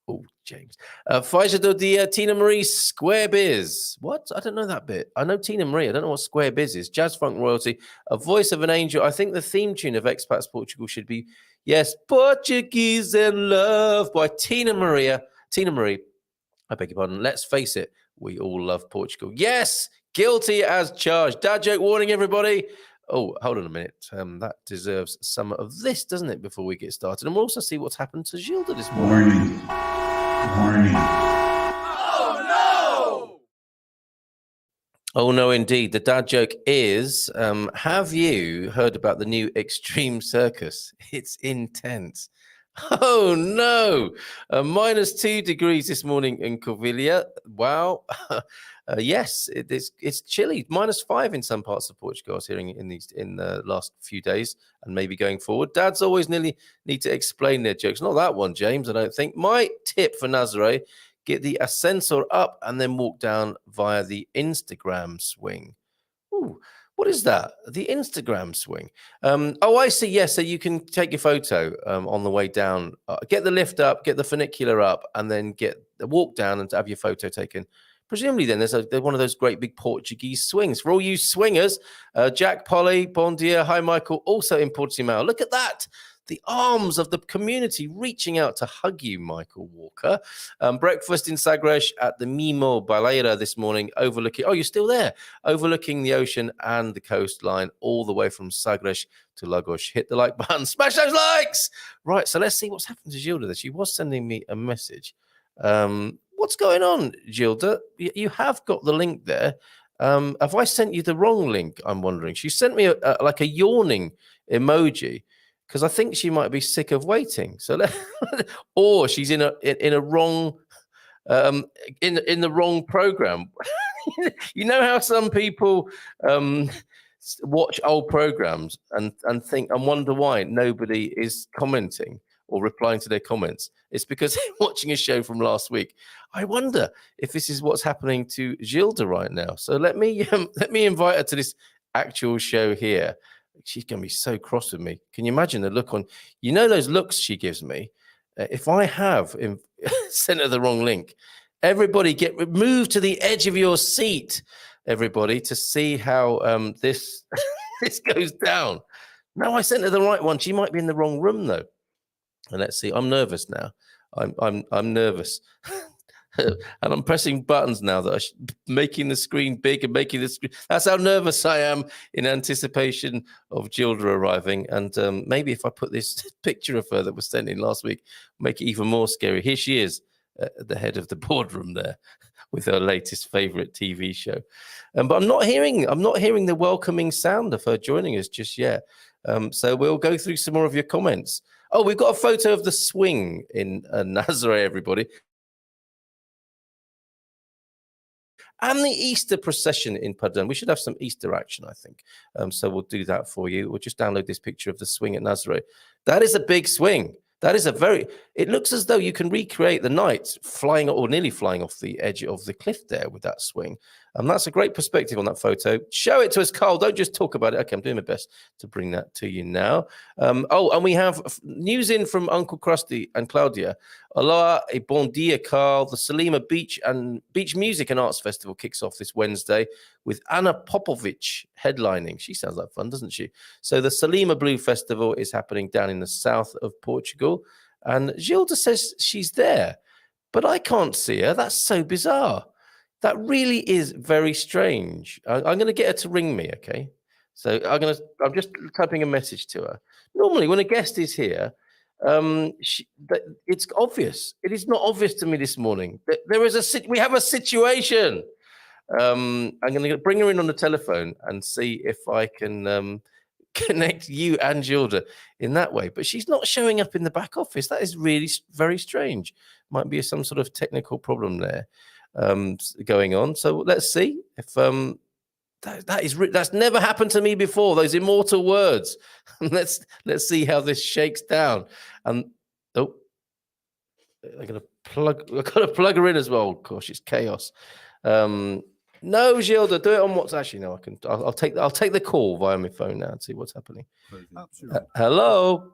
Oh, James. Faixa do dia, Tina Marie, Square Biz. What? I don't know that bit. I know Tina Marie. I don't know what Square Biz is. Jazz Funk Royalty, A Voice of an Angel. I think the theme tune of Expats Portugal should be, yes, Portuguese in Love by Tina Marie. Tina Marie, I beg your pardon. Let's face it, we all love Portugal. Yes, guilty as charged. Dad joke warning, everybody. Oh, hold on a minute. That deserves some of this, doesn't it, before we get started? And we'll also see what's happened to Gilda this morning. Warning. Oh, no! Oh, no, indeed. The dad joke is, have you heard about the new Extreme Circus? It's intense. Oh, no. -2 degrees this morning in Covilhã. Wow. Yes, it's chilly. -5 in some parts of Portugal. I was hearing in the last few days and maybe going forward. Dads always nearly need to explain their jokes. Not that one, James, I don't think. My tip for Nazare, get the ascensor up, and then walk down via the Instagram swing. Ooh, what is that? The Instagram swing. Oh, I see. Yes, so you can take your photo on the way down. Get the lift up, get the funicular up, and then get the walk down and have your photo taken. Presumably, then there's one of those great big Portuguese swings for all you swingers. Jack, Polly, bon dia, hi Michael, also in Portimao. Look at that. The arms of the community reaching out to hug you, Michael Walker. Breakfast in Sagres at the Mimo Baleira this morning, overlooking, oh, you're still there, overlooking the ocean and the coastline, all the way from Sagres to Lagos. Hit the like button, smash those likes. Right, so let's see what's happened to Gilda. She was sending me a message. What's going on, Gilda? You have got the link there. Have I sent you the wrong link? I'm wondering. She sent me like a yawning emoji, because I think she might be sick of waiting. So, or she's in a wrong in the wrong program. You know how some people watch old programs and think and wonder why nobody is commenting or replying to their comments. It's because they're watching a show from last week. I wonder if this is what's happening to Gilda right now. So let me invite her to this actual show here. She's going to be so cross with me. Can you imagine the look on, those looks she gives me? If I have sent her the wrong link, everybody get moved to the edge of your seat, everybody, to see how this this goes down. No, I sent her the right one. She might be in the wrong room though. And let's see. I'm nervous now. I'm nervous. And I'm pressing buttons now that are making the screen big and making the screen. That's how nervous I am in anticipation of Gilda arriving. And maybe if I put this picture of her that was sent in last week, make it even more scary. Here she is at the head of the boardroom there with her latest favorite TV show. But I'm not hearing the welcoming sound of her joining us just yet. So we'll go through some more of your comments. Oh, we've got a photo of the swing in Nazare, everybody. And the Easter procession in Padang. We should have some Easter action, I think. So we'll do that for you. We'll just download this picture of the swing at Nazare. That is a big swing. That is it looks as though you can recreate the knights flying or nearly flying off the edge of the cliff there with that swing. And that's a great perspective on that photo. Show it to us, Carl. Don't just talk about it. Okay, I'm doing my best to bring that to you now. Oh, and we have news in from Uncle Krusty and Claudia. Aloha e bon dia, Carl. The Salima Beach Music and Arts Festival kicks off this Wednesday with Anna Popovic headlining. She sounds like fun, doesn't she? So the Salima Blue Festival is happening down in the south of Portugal. And Gilda says she's there, but I can't see her. That's so bizarre. That really is very strange. I'm going to get her to ring me, okay? So I'm just typing a message to her. Normally, when a guest is here, it's obvious. It is not obvious to me this morning. We have a situation. I'm going to bring her in on the telephone and see if I can connect you and Gilda in that way. But she's not showing up in the back office. That is really very strange. Might be some sort of technical problem there going on. So let's see if that's never happened to me before. Those immortal words. let's see how this shakes down. And I've got to plug her in as well. Gosh, it's chaos. No, Gilda, do it on WhatsApp. Actually, no, I'll take the call via my phone now and see what's happening. Hello,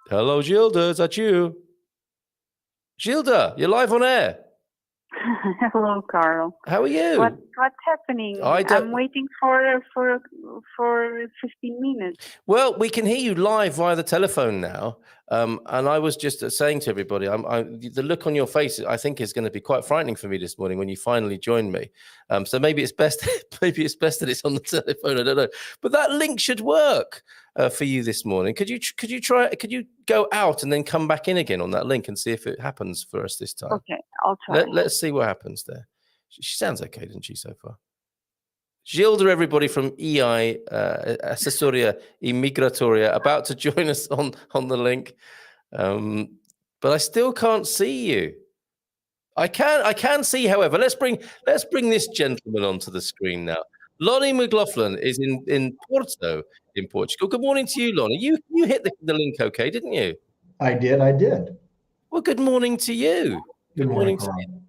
Gilda, is that you? Gilda, you're live on air. Hello, Carl. How are you? What's happening? I'm waiting for 15 minutes. Well, we can hear you live via the telephone now. And I was just saying to everybody, the look on your face, I think, is going to be quite frightening for me this morning when you finally join me. So maybe it's best that it's on the telephone. I don't know, but that link should work for you this morning. Could you try? Could you go out and then come back in again on that link and see if it happens for us this time? Okay, I'll try. Let's see what happens there. She sounds okay, doesn't she, so far? Gilda, everybody from EI, Assessoria Imigratoria, about to join us on the link. But I still can't see you. I can see, however. Let's bring this gentleman onto the screen now. Lonnie McLaughlin is in Porto, in Portugal. Good morning to you, Lonnie. You hit the link okay, didn't you? I did. Well, good morning to you. Good morning to you.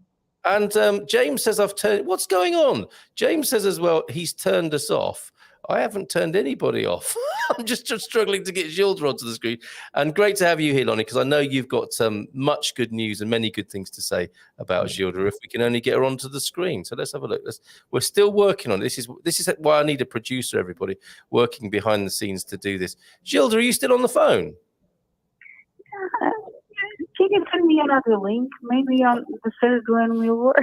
And James says, I've turned, what's going on? James says as well, he's turned us off. I haven't turned anybody off. I'm just struggling to get Gilda onto the screen. And great to have you here, Lonnie, because I know you've got much good news and many good things to say about Gilda if we can only get her onto the screen. So let's have a look. We're still working on it. This is why I need a producer, everybody, working behind the scenes to do this. Gilda, are you still on the phone? Can you send me another link? Maybe on the third one will work.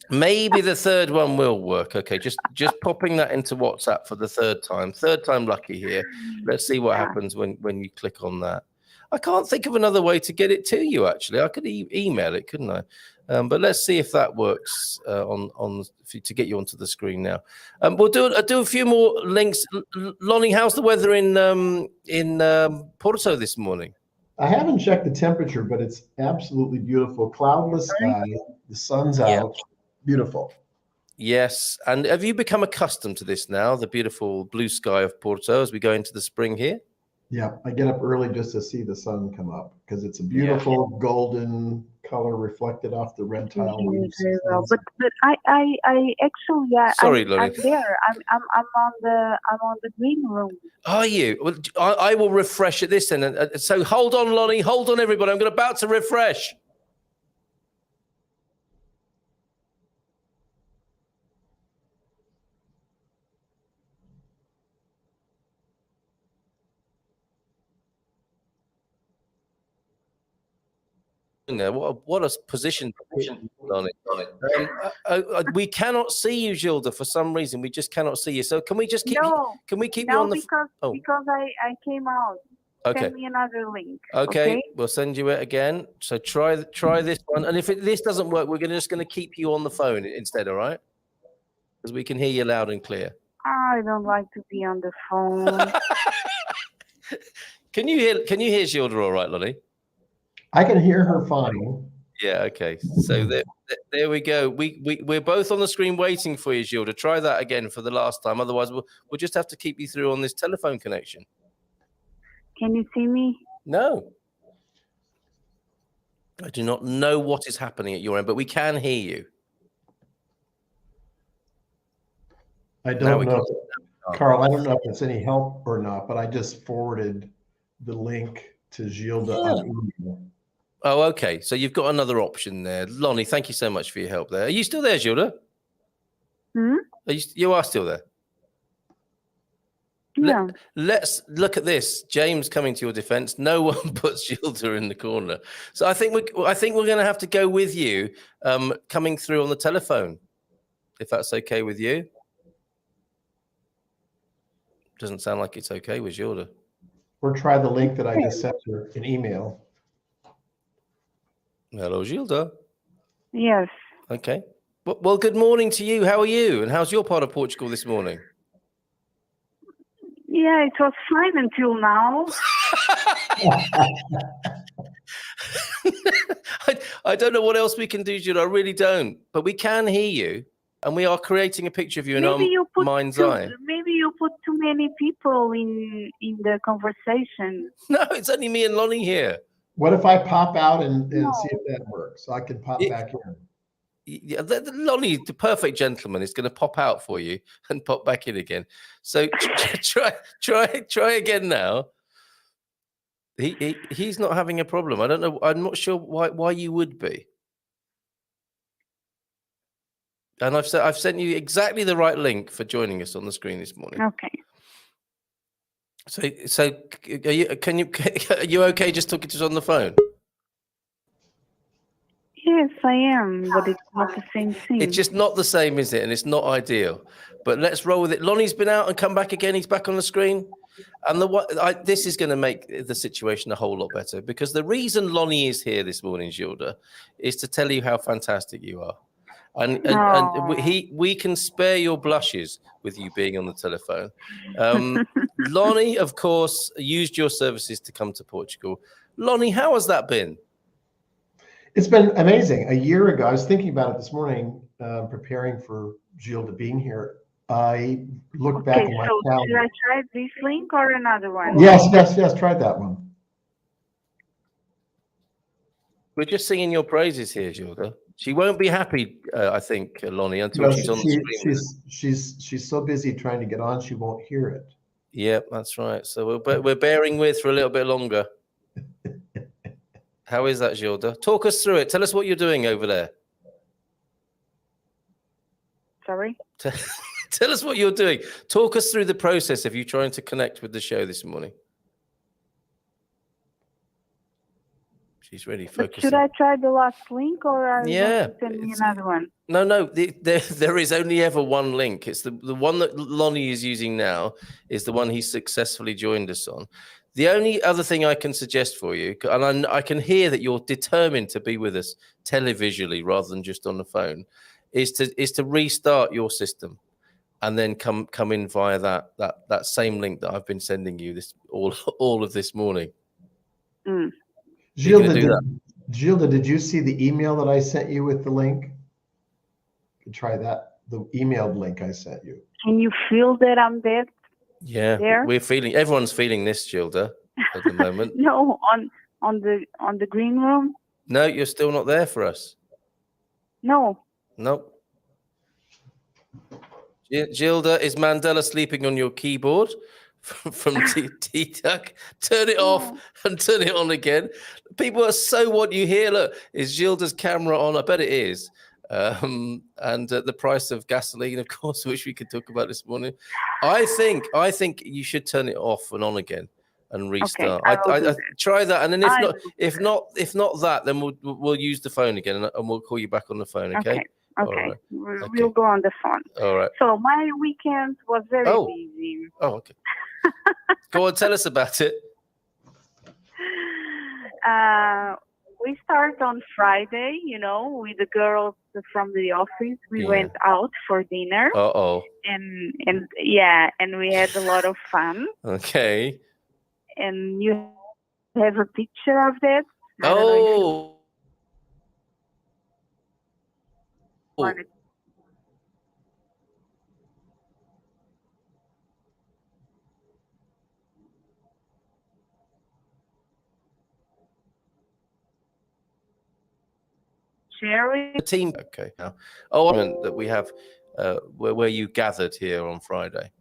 Maybe the third one will work. Okay, just popping that into WhatsApp for the third time. Third time lucky here. Let's see what happens when you click on that. I can't think of another way to get it to you, actually. I could email it, couldn't I? But let's see if that works to get you onto the screen now. We'll do a few more links. Lonnie, how's the weather in Porto this morning? I haven't checked the temperature, but it's absolutely beautiful. Cloudless sky, the sun's out, beautiful. Yes, and have you become accustomed to this now, the beautiful blue sky of Porto as we go into the spring here? Yeah, I get up early just to see the sun come up because it's a beautiful golden color reflected off the red tile roofs. Very well. But I actually sorry, Lonnie. I'm there. I'm on the green room. Are you? Well, I will refresh at this end. So hold on, Lonnie. Hold on, everybody. I'm about to refresh. There. What a position, Lonnie. We cannot see you, Gilda, for some reason. We just cannot see you. So can we just keep? Can we keep you on the? Because I came out. Okay. Send me another link. Okay, we'll send you it again. So try this one, and if this doesn't work, we're just going to keep you on the phone instead. All right? Because we can hear you loud and clear. I don't like to be on the phone. Can you hear Gilda all right, Lonnie? I can hear her fine. Yeah, okay. So there we go. We're both on the screen waiting for you, Gilda. Try that again for the last time. Otherwise, we'll just have to keep you through on this telephone connection. Can you see me? No. I do not know what is happening at your end, but we can hear you. I don't know. Carl, I don't know if it's any help or not, but I just forwarded the link to Gilda on email. Oh, okay. So you've got another option there. Lonnie, thank you so much for your help there. Are you still there, Gilda? You are still there? Yeah. Let's look at this. James coming to your defense. No one puts Gilda in the corner. So I think we're going to have to go with you coming through on the telephone, if that's okay with you. Doesn't sound like it's okay with Gilda. Or try the link that I just sent her in email. Hello, Gilda. Yes. Okay. Well, good morning to you. How are you? And how's your part of Portugal this morning? Yeah, it was fine until now. I don't know what else we can do, Gilda. I really don't. But we can hear you. And we are creating a picture of you in our mind's eye. Maybe you put too many people in the conversation. No, it's only me and Lonnie here. What if I pop out and see if that works? So I can pop back in. Yeah, Lonnie, the perfect gentleman, is going to pop out for you and pop back in again. So try again now. He's not having a problem. I don't know. I'm not sure why you would be. And I've sent you exactly the right link for joining us on the screen this morning. Okay. So are you okay just talking to us on the phone? Yes, I am, but it's not the same thing. It's just not the same, is it? And it's not ideal. But let's roll with it. Lonnie's been out and come back again. He's back on the screen. And this is going to make the situation a whole lot better, because the reason Lonnie is here this morning, Gilda, is to tell you how fantastic you are. And we can spare your blushes with you being on the telephone. Lonnie, of course, used your services to come to Portugal. Lonnie, how has that been? It's been amazing. A year ago, I was thinking about it this morning, preparing for Gilda being here. I looked back at my calendar. Should I try this link or another one? Yes, try that one. We're just singing your praises here, Gilda. She won't be happy, I think, Lonnie, until No, she's on the screen with us. she's so busy trying to get on, she won't hear it. Yeah, that's right. So we're bearing with for a little bit longer. How is that, Gilda? Talk us through it. Tell us what you're doing over there. Sorry? Tell us what you're doing. Talk us through the process of you trying to connect with the show this morning. She's really But focusing. should I try the last link, or are you going to send me another one? No. There is only ever one link. It's the one that Lonnie is using now is the one he successfully joined us on. The only other thing I can suggest for you, and I can hear that you're determined to be with us televisually rather than just on the phone, is to restart your system and then come in via that same link that I've been sending you all of this morning. Mm. Gilda, did you see the email that I sent you with the link? Try that, the emailed link I sent you. Can you feel that I'm there? Yeah, everyone's feeling this, Gilda, at the moment. No, on the green room. No, you're still not there for us. No. Nope. Gilda, is Mandela sleeping on your keyboard from T-Duck? Turn it off and turn it on again. People are so what you hear. Look, is Gilda's camera on? I bet it is. And the price of gasoline, of course, which we could talk about this morning. I think you should turn it off and on again and restart. Okay, I try that, and then if not that, then we'll use the phone again and we'll call you back on the phone. Okay. Okay. Right. We'll go on the phone. All right. So my weekend was very busy. Oh, okay. Go on, tell us about it. We start on Friday, with the girls from the office. We went out for dinner. And we had a lot of fun. Okay. And you have a picture of that? Share it. The team. Okay. That we have where you gathered here on Friday.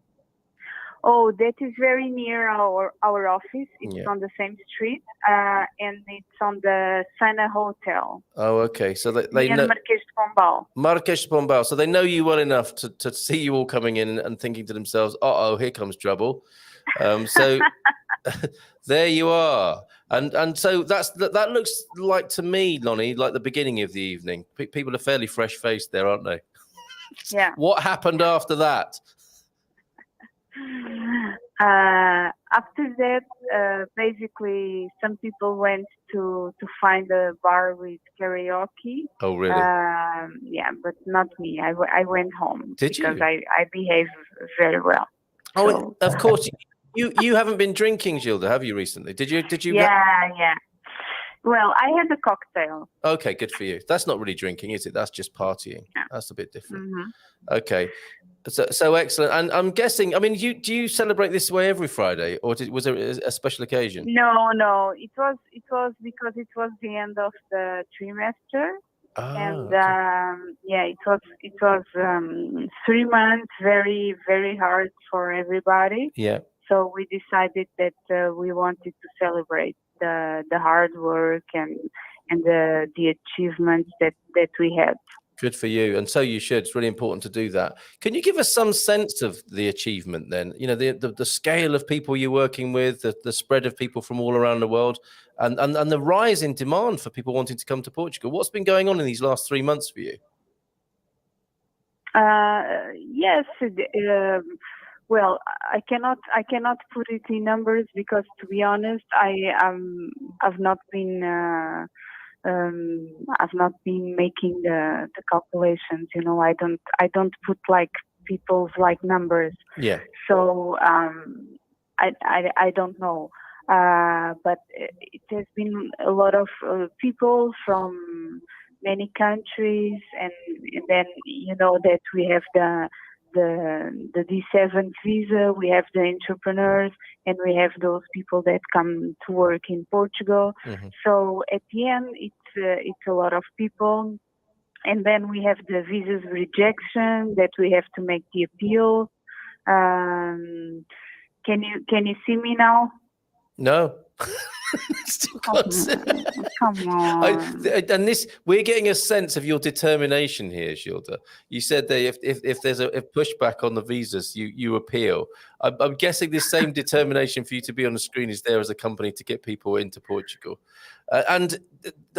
Oh, that is very near our office. It's on the same street, and it's on the Sana Hotel. Oh, okay. So they know Marquês de Pombal. Marquês de Pombal. So they know you well enough to see you all coming in and thinking to themselves, "Uh-oh, here comes trouble." So there you are, and so that looks like to me, Lonnie, like the beginning of the evening. People are fairly fresh-faced there, aren't they? Yeah. What happened after that? After that, basically, some people went to find a bar with karaoke. Oh, really? Yeah, but not me. I went home. Did you? Because I behaved very well. Oh, so, of course. You haven't been drinking, Gilda, have you recently? Did you? Yeah. Well, I had a cocktail. Okay, good for you. That's not really drinking, is it? That's just partying. Yeah. That's a bit different. Mm-hmm. Okay. So excellent. And I'm guessing, I mean, do you celebrate this way every Friday, or was there a special occasion? No. It was because it was the end of the trimester. And it was 3 months, very, very hard for everybody. Yeah. So we decided that we wanted to celebrate the hard work and the achievements that we had. Good for you, and so you should. It's really important to do that. Can you give us some sense of the achievement then? The scale of people you're working with, the spread of people from all around the world, and the rise in demand for people wanting to come to Portugal. What's been going on in these last 3 months for you? Yes. Well, I cannot put it in numbers because, to be honest, I've not been making the calculations. I don't put like people's like numbers. Yeah. So I don't know. But it has been a lot of people from many countries, and then that we have the the D7 visa, we have the entrepreneurs, and we have those people that come to work in Portugal. So at the end, it's a lot of people. And then we have the visas rejection that we have to make the appeal. Can you see me now? No. Still can't see. Come on. And this, we're getting a sense of your determination here, Gilda. You said that if there's a pushback on the visas, you appeal. I'm guessing this same determination for you to be on the screen is there as a company to get people into Portugal. And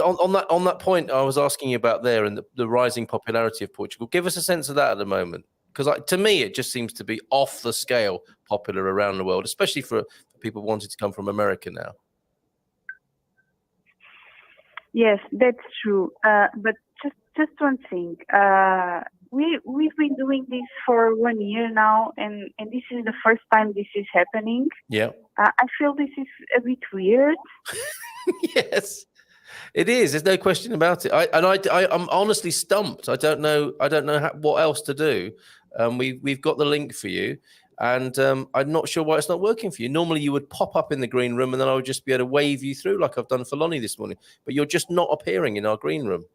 on that point, I was asking you about there and the rising popularity of Portugal. Give us a sense of that at the moment, because to me, it just seems to be off the scale popular around the world, especially for people wanting to come from America now. Yes, that's true. But just one thing. We've been doing this for 1 year now, and this is the first time this is happening. Yeah. I feel this is a bit weird. Yes, it is. There's no question about it. I'm honestly stumped. I don't know what else to do. We've got the link for you. And I'm not sure why it's not working for you. Normally, you would pop up in the green room, and then I would just be able to wave you through like I've done for Lonnie this morning. But you're just not appearing in our green room.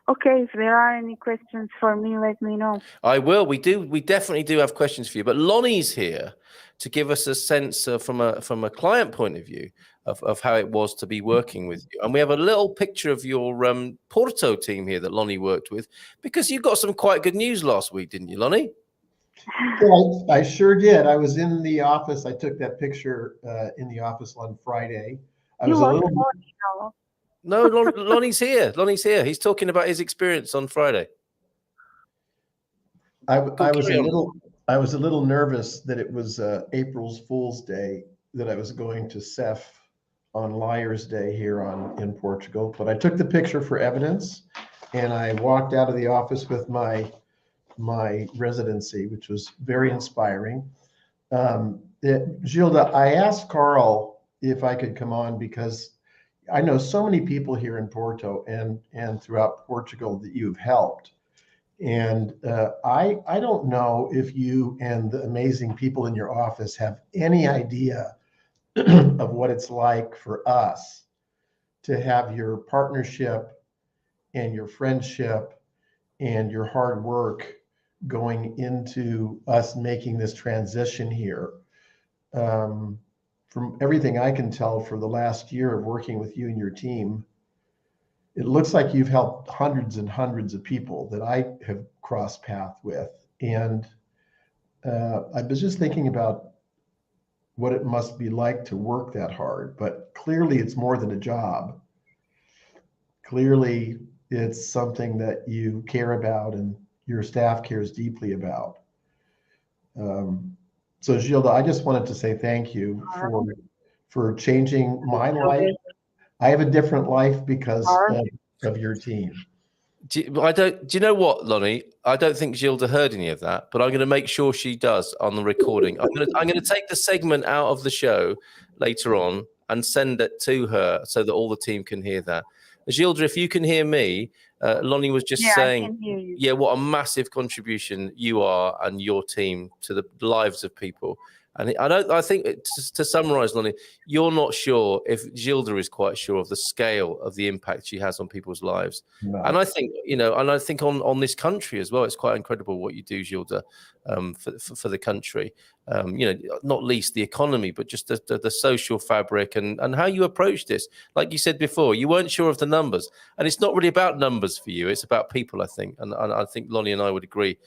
Okay, if there are any questions for me, let me know. I will. We definitely do have questions for you. But Lonnie's here to give us a sense from a client point of view of how it was to be working with you. And we have a little picture of your Porto team here that Lonnie worked with, because you got some quite good news last week, didn't you, Lonnie? Well, I sure did. I was in the office. I took that picture in the office on Friday. I was a little. No, Lonnie's here. Lonnie's here. He's talking about his experience on Friday. I was a little nervous that it was April's Fool's Day, that I was going to CEF on Liar's Day here in Portugal. But I took the picture for evidence, and I walked out of the office with my residency, which was very inspiring. Gilda, I asked Carl if I could come on because I know so many people here in Porto and throughout Portugal that you've helped. And I don't know if you and the amazing people in your office have any idea of what it's like for us to have your partnership and your friendship and your hard work going into us making this transition here. From everything I can tell for the last year of working with you and your team, it looks like you've helped hundreds and hundreds of people that I have crossed paths with. And I was just thinking about what it must be like to work that hard, but clearly it's more than a job. Clearly it's something that you care about and your staff cares deeply about. So Gilda, I just wanted to say thank you for changing my life. I have a different life because of your team. Do you know what, Lonnie? I don't think Gilda heard any of that, but I'm going to make sure she does on the recording. I'm going to take the segment out of the show later on and send it to her so that all the team can hear that. Gilda, if you can hear me, Lonnie was just saying, I can hear you. Yeah, what a massive contribution you are and your team to the lives of people. And I think to summarize, Lonnie, you're not sure if Gilda is quite sure of the scale of the impact she has on people's lives. No. And I think, on this country as well, it's quite incredible what you do, Gilda, for the country. Not least the economy, but just the social fabric and how you approach this. Like you said before, you weren't sure of the numbers, and it's not really about numbers for you. It's about people, I think. And I think Lonnie and I would agree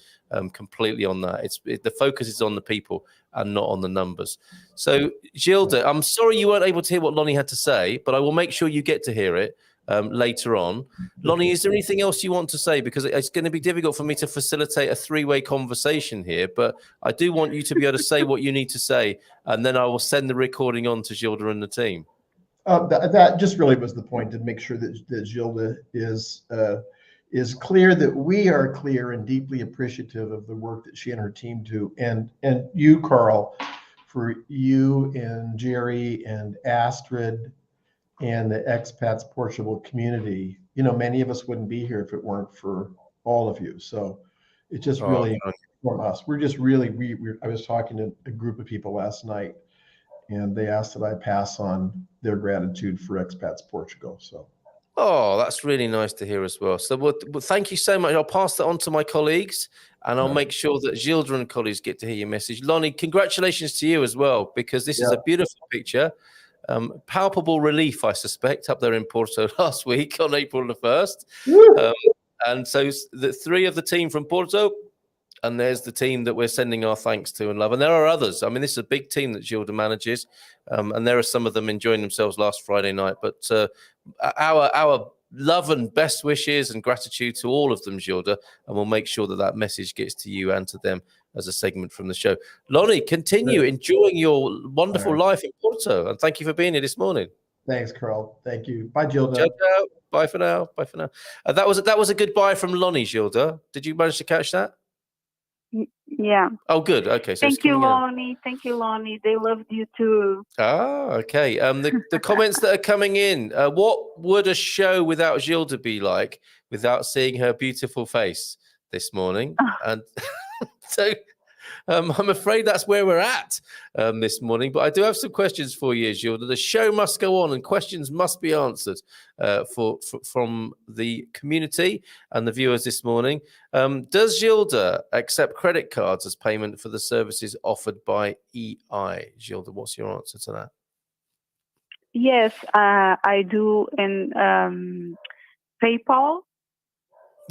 completely on that. The focus is on the people and not on the numbers. So, Gilda, I'm sorry you weren't able to hear what Lonnie had to say, but I will make sure you get to hear it later on. Lonnie, is there anything else you want to say? Because it's going to be difficult for me to facilitate a three-way conversation here, but I do want you to be able to say what you need to say, and then I will send the recording on to Gilda and the team. That just really was the point, to make sure that Gilda is clear that we are clear and deeply appreciative of the work that she and her team do. And you, Carl, for you and Jerry and Astrid and the Expats Portugal community, many of us wouldn't be here if it weren't for all of you. So it's just really from us. We're just really, I was talking to a group of people last night, and they asked that I pass on their gratitude for Expats Portugal. So. Oh, that's really nice to hear as well. So well, thank you so much. I'll pass that on to my colleagues, and I'll make sure that Gilda and colleagues get to hear your message. Lonnie, congratulations to you as well, because this is a beautiful picture. Palpable relief, I suspect, up there in Porto last week on April the 1st. And so the 3 of the team from Porto, and there's the team that we're sending our thanks to and love. And there are others. I mean, this is a big team that Gilda manages, and there are some of them enjoying themselves last Friday night. But our love and best wishes and gratitude to all of them, Gilda, and we'll make sure that that message gets to you and to them as a segment from the show. Lonnie, continue enjoying your wonderful life in Porto, and thank you for being here this morning. Thanks, Carl. Thank you. Bye, Gilda. Ciao, ciao. Bye for now. Bye for now. That was a goodbye from Lonnie, Gilda. Did you manage to catch that? Yeah. Oh, good. Okay. So thank you, Lonnie. Thank you, Lonnie. They loved you too. Ah, okay. The comments that are coming in. What would a show without Gilda be like without seeing her beautiful face this morning? And so I'm afraid that's where we're at this morning. But I do have some questions for you, Gilda. The show must go on, and questions must be answered from the community and the viewers this morning. Does Gilda accept credit cards as payment for the services offered by EI? Gilda, what's your answer to that? Yes, I do in PayPal.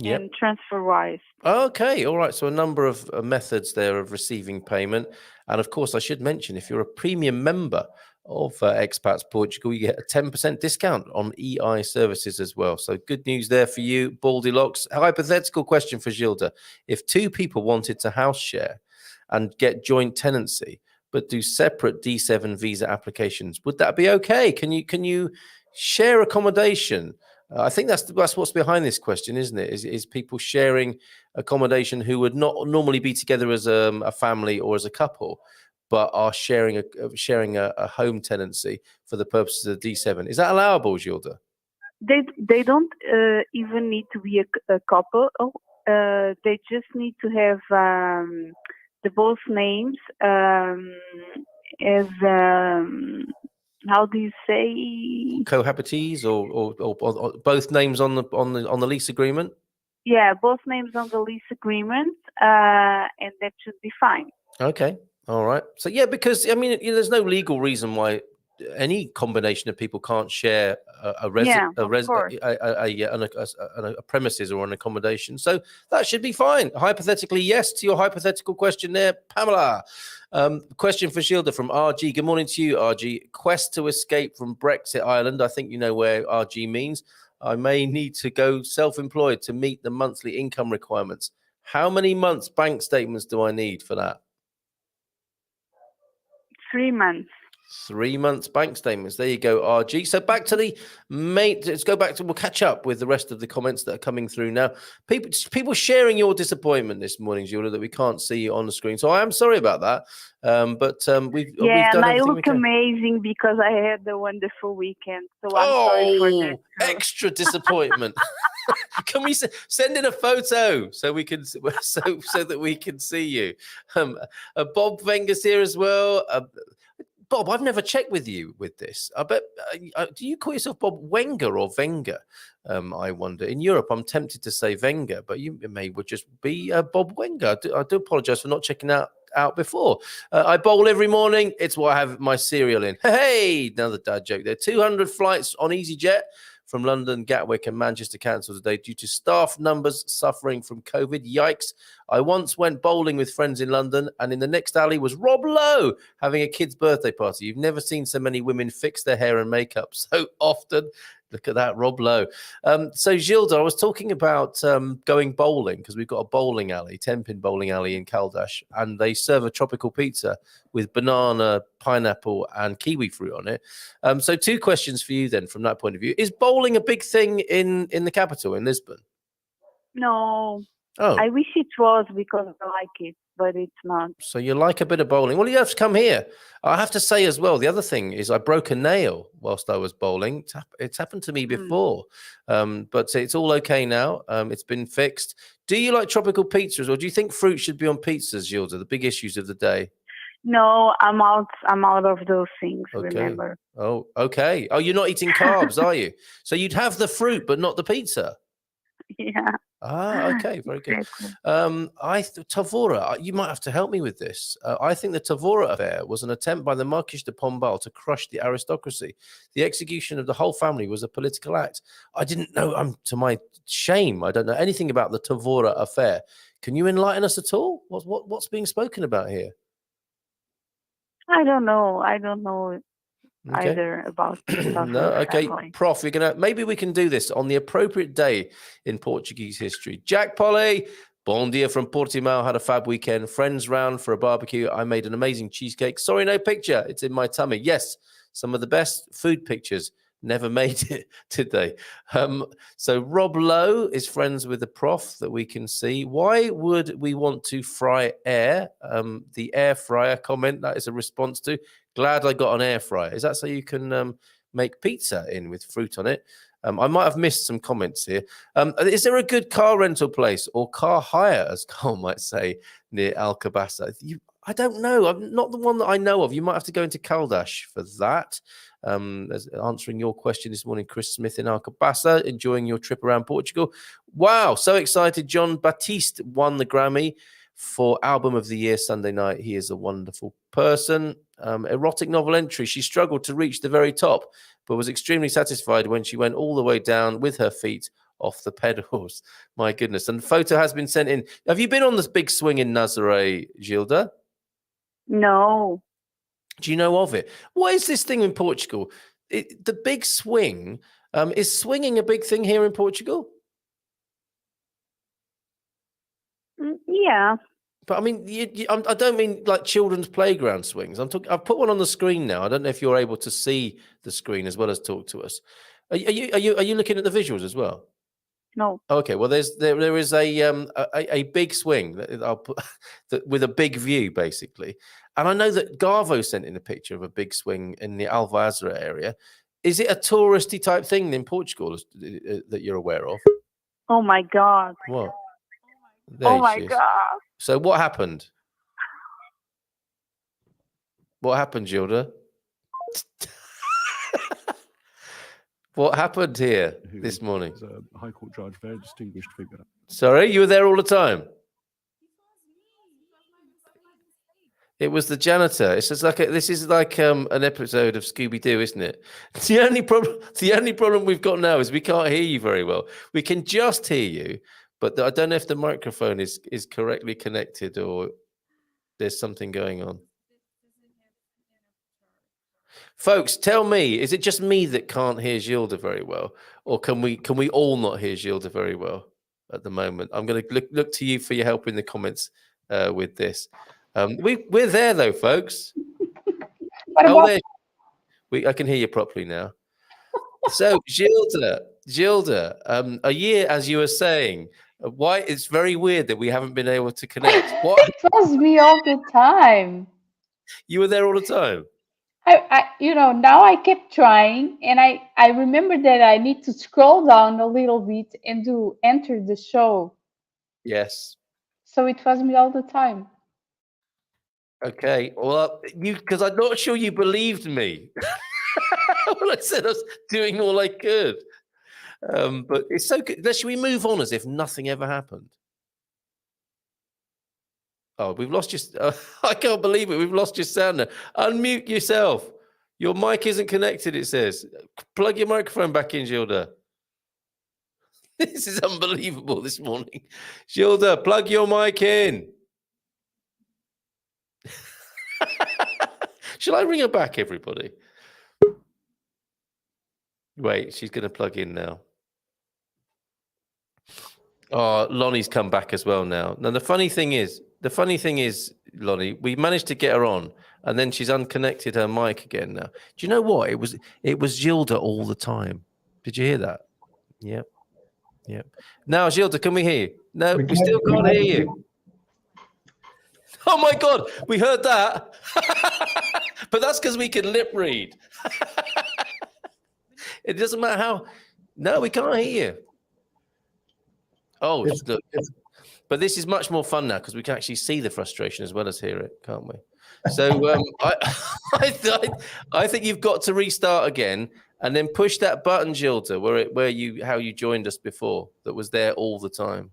And TransferWise. Okay, all right. So a number of methods there of receiving payment. And of course, I should mention, if you're a premium member of Expats Portugal, you get a 10% discount on EI services as well. So good news there for you, Baldilocks. A hypothetical question for Gilda. If 2 people wanted to house share and get joint tenancy, but do separate D7 visa applications, would that be okay? Can you share accommodation? I think that's what's behind this question, isn't it? Is people sharing accommodation who would not normally be together as a family or as a couple, but are sharing a home tenancy for the purposes of D7. Is that allowable, Gilda? They don't even need to be a couple. They just need to have the both names as. How do you say? Cohabitees or both names on the lease agreement? Yeah, both names on the lease agreement, and that should be fine. Okay, all right. So yeah, because I mean, there's no legal reason why any combination of people can't share a premises or an accommodation. So that should be fine. Hypothetically, yes to your hypothetical question there, Pamela. Question for Gilda from RG. Good morning to you, RG. Quest to escape from Brexit Ireland. I think you know where RG means. I may need to go self-employed to meet the monthly income requirements. How many months bank statements do I need for that? 3 months. 3 months bank statements. There you go, RG. So back to we'll catch up with the rest of the comments that are coming through now. People sharing your disappointment this morning, Gilda, that we can't see you on the screen. So I am sorry about that. But we've done and I everything look amazing because I had a wonderful weekend. So I'm sorry for that. Extra disappointment. Can we send in a photo so we can so that we can see you? Bob Wenger's here as well. Bob, I've never checked with you with this. I bet. Do you call yourself Bob Wenger or Wenger? I wonder. In Europe, I'm tempted to say Wenger, but you may would just be Bob Wenger. I do apologise for not checking out before. I bowl every morning. It's what I have my cereal in. Hey, another dad joke there. 200 flights on EasyJet from London, Gatwick and Manchester cancelled today due to staff numbers suffering from COVID. Yikes. I once went bowling with friends in London, and in the next alley was Rob Lowe having a kid's birthday party. You've never seen so many women fix their hair and makeup so often. Look at that, Rob Lowe. So, Gilda, I was talking about going bowling because we've got a bowling alley, 10-pin bowling alley in Caldas, and they serve a tropical pizza with banana, pineapple, and kiwi fruit on it. So 2 questions for you then from that point of view. Is bowling a big thing in the capital, in Lisbon? No. No. Oh, I wish it was because I like it, but it's not. so you like a bit of bowling. Well, you have to come here. I have to say as well, the other thing is I broke a nail whilst I was bowling. It's happened to me before, but it's all okay now. It's been fixed. Do you like tropical pizzas, or do you think fruit should be on pizzas, Gilda? The big issues of the day. No, I'm out of those things, Okay. remember. Oh, okay. Oh, you're not eating carbs, are you? So you'd have the fruit, but not the pizza. Yeah. Ah, okay, very good. Exactly. Tavora, you might have to help me with this. I think the Tavora affair was an attempt by the Marquis de Pombal to crush the aristocracy. The execution of the whole family was a political act. I didn't know, to my shame, I don't know anything about the Tavora affair. Can you enlighten us at all? What's being spoken about here? I don't know Okay. either about No, okay, family. Prof, maybe we can do this on the appropriate day in Portuguese history. Jack Polly, bon dia from Portimao, had a fab weekend. Friends round for a barbecue. I made an amazing cheesecake. Sorry, no picture. It's in my tummy. Yes, some of the best food pictures never made it today. So Rob Lowe is friends with the Prof that we can see. Why would we want to fry air? The air fryer comment, that is a response to. Glad I got an air fryer. Is that so you can make pizza in with fruit on it? I might have missed some comments here. Is there a good car rental place or car hire, as Carl might say, near Alcobaça? I don't know. I'm not the one that I know of. You might have to go into Caldas for that. Answering your question this morning, Chris Smith in Alcobaça, enjoying your trip around Portugal. Wow, so excited. John Baptiste won the Grammy for Album of the Year Sunday night. He is a wonderful person. Erotic novel entry. She struggled to reach the very top, but was extremely satisfied when she went all the way down with her feet off the pedals. My goodness. And the photo has been sent in. Have you been on this big swing in Nazare, Gilda? No. Do you know of it? What is this thing in Portugal? The big swing. Is swinging a big thing here in Portugal? Yeah. But I mean, I don't mean like children's playground swings. I've put one on the screen now. I don't know if you're able to see the screen as well as talk to us. Are you looking at the visuals as well? No. Okay. Well, there is a big swing that I'll put with a big view basically, and I know that Garvo sent in a picture of a big swing in the Alvazra area. Is it a touristy type thing in Portugal that you're aware of? Oh my God. What? Oh my God. So what happened? What happened, Gilda? What happened here this morning? A High Court judge, very distinguished figure. Sorry, you were there all the time? It was the janitor. It's just like this is like an episode of Scooby-Doo, isn't it? The only problem we've got now is we can't hear you very well. We can just hear you, but I don't know if the microphone is correctly connected or there's something going on. Folks, tell me, is it just me that can't hear Gilda very well, or can we all not hear Gilda very well at the moment? I'm going to look to you for your help in the comments with this. We're there though, folks. I can hear you properly now. So, Gilda, a year, as you were saying, why it's very weird that we haven't been able to connect. What? It was me all the time. You were there all the time. Now I kept trying, and I remember that I need to scroll down a little bit and do enter the show. Yes. So it was me all the time. Okay. Well, because I'm not sure you believed me when I said I was doing all I could. But it's so good. Should we move on as if nothing ever happened? Oh, we've lost your... I can't believe it. We've lost your sound now. Unmute yourself. Your mic isn't connected, it says. Plug your microphone back in, Gilda. This is unbelievable this morning. Gilda, plug your mic in. Shall I ring her back, everybody? Wait, she's going to plug in now. Oh, Lonnie's come back as well now. Now, the funny thing is, Lonnie, we managed to get her on, and then she's unconnected her mic again now. Do you know what? It was Gilda all the time. Did you hear that? Yep. Now, Gilda, can we hear you? No, we still can't hear you. Oh my God, we heard that. But that's because we can lip read. It doesn't matter how. No, we can't hear you. Oh, look. But this is much more fun now because we can actually see the frustration as well as hear it, can't we? So I think you've got to restart again and then push that button, Gilda, how you joined us before, that was there all the time.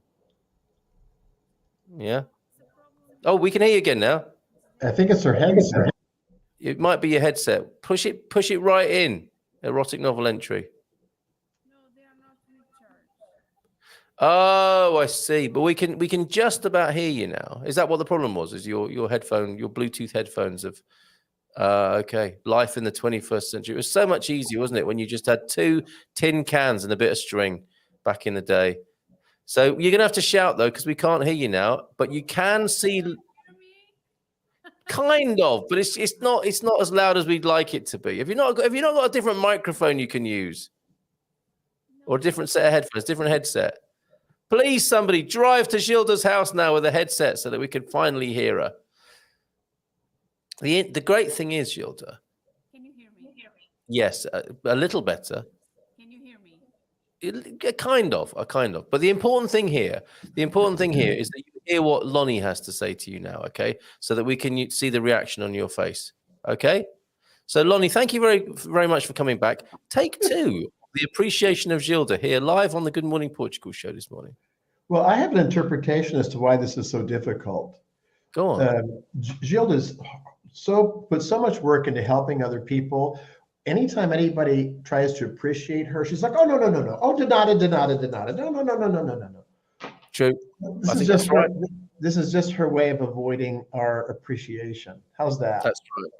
Yeah. Oh, we can hear you again now. I think it's her headset. It might be your headset. Push it right in. Erotic novel entry. No, they are not recharged. Oh, I see. But we can just about hear you now. Is that what the problem was? Is your Bluetooth headphones of okay. Life in the 21st century. It was so much easier, wasn't it, when you just had 2 tin cans and a bit of string back in the day. So you're gonna have to shout though, because we can't hear you now, but you can see kind of, but it's not as loud as we'd like it to be. Have you not got a different microphone you can use? Or a different set of headphones, different headset? Please, somebody drive to Gilda's house now with a headset so that we can finally hear her. The great thing is, Gilda. Can you hear me? Yes, a little better. Can you hear me? Kind of. But the important thing here is that you hear what Lonnie has to say to you now, okay? So that we can see the reaction on your face, okay? So, Lonnie, thank you very, very much for coming back. Take 2, the appreciation of Gilda here live on the Good Morning Portugal show this morning. Well, I have an interpretation as to why this is so difficult. Go on. Gilda's put so much work into helping other people. Anytime anybody tries to appreciate her, she's like, "Oh no. Oh, denada. No. True. This is just her way of avoiding our appreciation. How's that?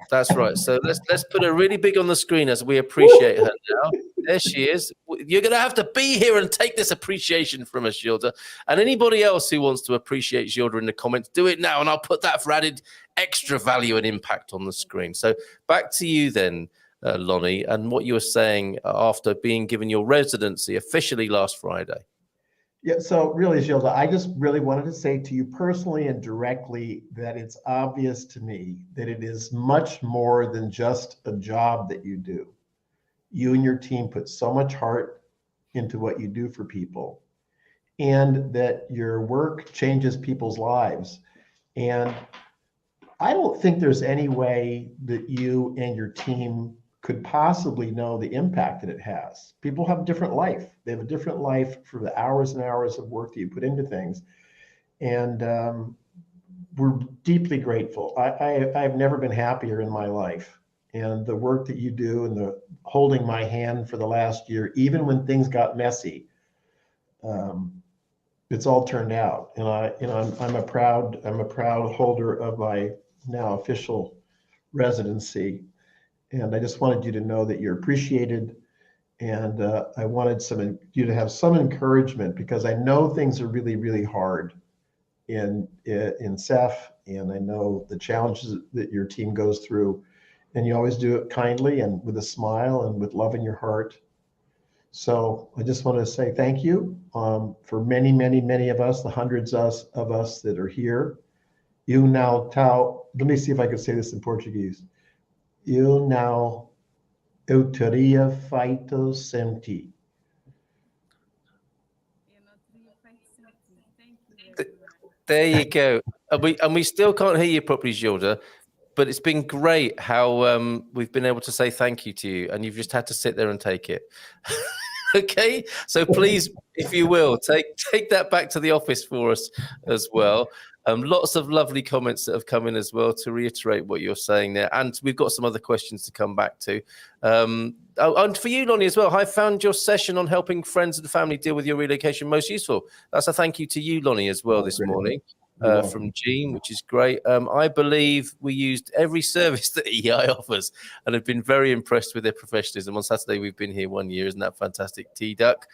That's right. So let's put her really big on the screen as we appreciate her now. There she is. You're going to have to be here and take this appreciation from us, Gilda. And anybody else who wants to appreciate Gilda in the comments, do it now, and I'll put that for added extra value and impact on the screen. So back to you then, Lonnie, and what you were saying after being given your residency officially last Friday. Yeah, so really, Gilda, I just really wanted to say to you personally and directly that it's obvious to me that it is much more than just a job that you do. You and your team put so much heart into what you do for people, and that your work changes people's lives. And I don't think there's any way that you and your team could possibly know the impact that it has. People have a different life. They have a different life for the hours and hours of work that you put into things. And we're deeply grateful. I've never been happier in my life. And the work that you do and the holding my hand for the last year, even when things got messy, it's all turned out. And I'm a proud holder of my now official residency. And I just wanted you to know that you're appreciated. And I wanted you to have some encouragement, because I know things are really, really hard in CEF, and I know the challenges that your team goes through. And you always do it kindly and with a smile and with love in your heart. So I just want to say thank you for many, many, many of us, the hundreds of us that are here. You now tau, let me see if I can say this in Portuguese. Eu now eu teria feito sem ti. There you go. And we still can't hear you properly, Gilda. But it's been great how we've been able to say thank you to you, and you've just had to sit there and take it. Okay, so please, if you will, take that back to the office for us as well. Lots of lovely comments that have come in as well to reiterate what you're saying there, and we've got some other questions to come back to. And for you, Lonnie, as well, I found your session on helping friends and family deal with your relocation most useful. That's a thank you to you, Lonnie, as well this morning. From Jean, which is great. I believe we used every service that EI offers and have been very impressed with their professionalism. On Saturday, we've been here 1 year. Isn't that fantastic? T-Duck,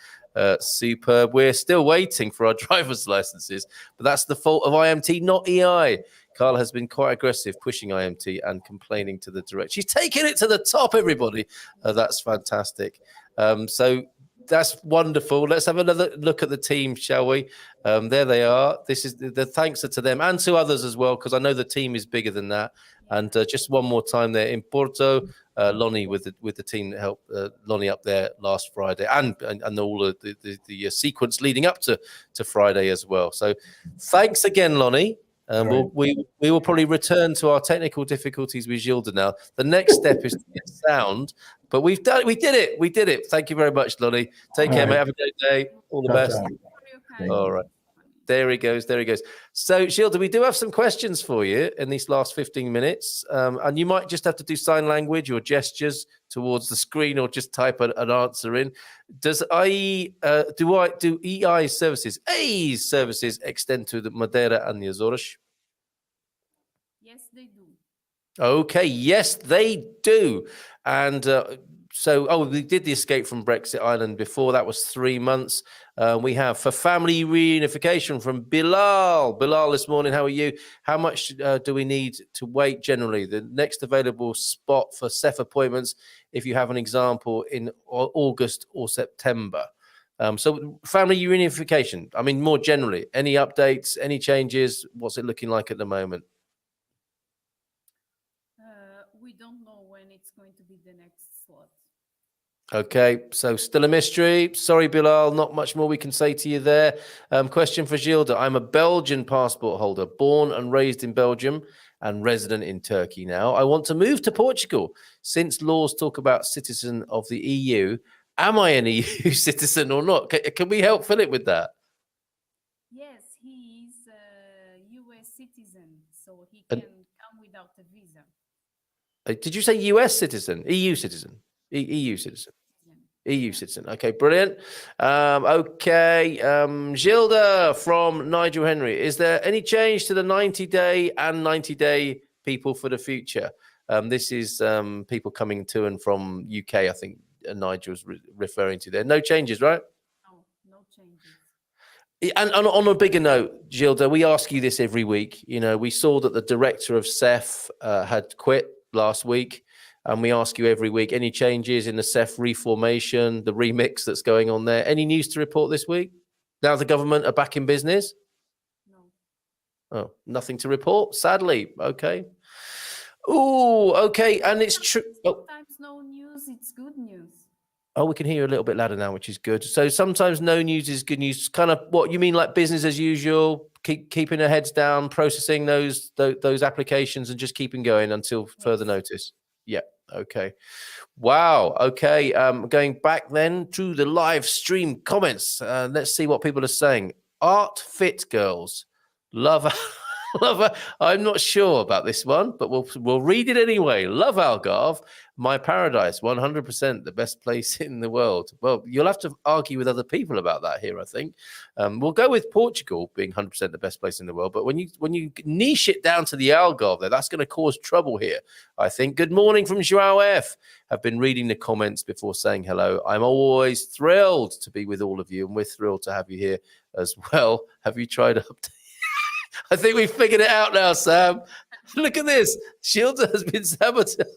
superb. We're still waiting for our driver's licenses, but that's the fault of IMT, not EI. Carl has been quite aggressive, pushing IMT and complaining to the director. She's taking it to the top, everybody. That's fantastic. So That's wonderful. Let's have another look at the team, shall we? There they are. This is the thanks are to them and to others as well, because I know the team is bigger than that. And just one more time there in Porto, Lonnie with the team that helped Lonnie up there last Friday, and all of the sequence leading up to Friday as well. So thanks again, Lonnie. We will probably return to our technical difficulties with Gilda now. The next step is to get sound, but we did it. Thank you very much, Lonnie. Take care, mate. Have a great day. All the best. All right. There he goes. So, Gilda, we do have some questions for you in these last 15 minutes. And you might just have to do sign language or gestures towards the screen, or just type an answer in. Do EI's services extend to the Madeira and the Azores? Yes, they do. Okay, yes, they do. And we did the Escape from Brexit Island before. That was 3 months. We have for family reunification from Bilal. Bilal, this morning, how are you? How much do we need to wait generally? The next available spot for CEF appointments, if you have an example, in August or September. So family reunification, I mean, more generally, any updates, any changes? What's it looking like at the moment? We don't know when it's going to be the next slot. Okay, so still a mystery. Sorry, Bilal, not much more we can say to you there. Question for Gilda. I'm a Belgian passport holder, born and raised in Belgium and resident in Turkey now. I want to move to Portugal. Since laws talk about citizen of the EU, am I an EU citizen or not? Can we help Philip with that? Yes, he is a US citizen, so he can come without a visa. Did you say US citizen? EU citizen? EU citizen. EU citizen. Okay, brilliant. Gilda from Nigel Henry. Is there any change to the 90-day and 90-day people for the future? This is people coming to and from UK, I think Nigel's referring to there. No changes, right? No changes. And on a bigger note, Gilda, we ask you this every week. You know, we saw that the director of CEF had quit last week. And we ask you every week, any changes in the CEF reformation, the remix that's going on there? Any news to report this week? Now the government are back in business? No. Oh, nothing to report, sadly. Okay. Oh, okay. And it's true. Sometimes no news, it's good news. Oh, we can hear you a little bit louder now, which is good. So sometimes no news is good news. Kind of what you mean, like business as usual, keeping their heads down, processing those applications and just keeping going until further notice. Yeah. Okay. Wow. Okay. Going back then to the live stream comments. Let's see what people are saying. Art Fit Girls. Love her. I'm not sure about this one, but we'll read it anyway. Love Algarve. My paradise. 100% the best place in the world. Well, you'll have to argue with other people about that here, I think. We'll go with Portugal being 100% the best place in the world. But when you niche it down to the Algarve there, that's going to cause trouble here, I think. Good morning from Joao F. I've been reading the comments before saying hello. I'm always thrilled to be with all of you, and we're thrilled to have you here as well. Have you tried updating? I think we figured it out now, Sam. Look at this. Gilda has been sabotaged.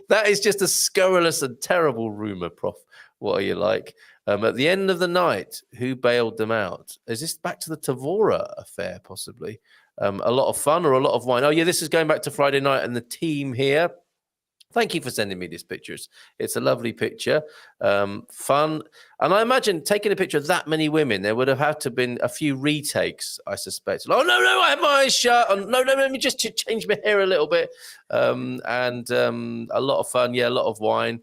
That is just a scurrilous and terrible rumor, Prof. What are you like? At the end of the night, who bailed them out? Is this back to the Tavora affair, possibly? A lot of fun or a lot of wine? Oh, yeah, this is going back to Friday night and the team here. Thank you for sending me these pictures. It's a lovely picture, fun. And I imagine taking a picture of that many women, there would have had to been a few retakes, I suspect. Oh, no, I have my eyes shut. Oh, no, let me just change my hair a little bit. And a lot of fun. Yeah, a lot of wine.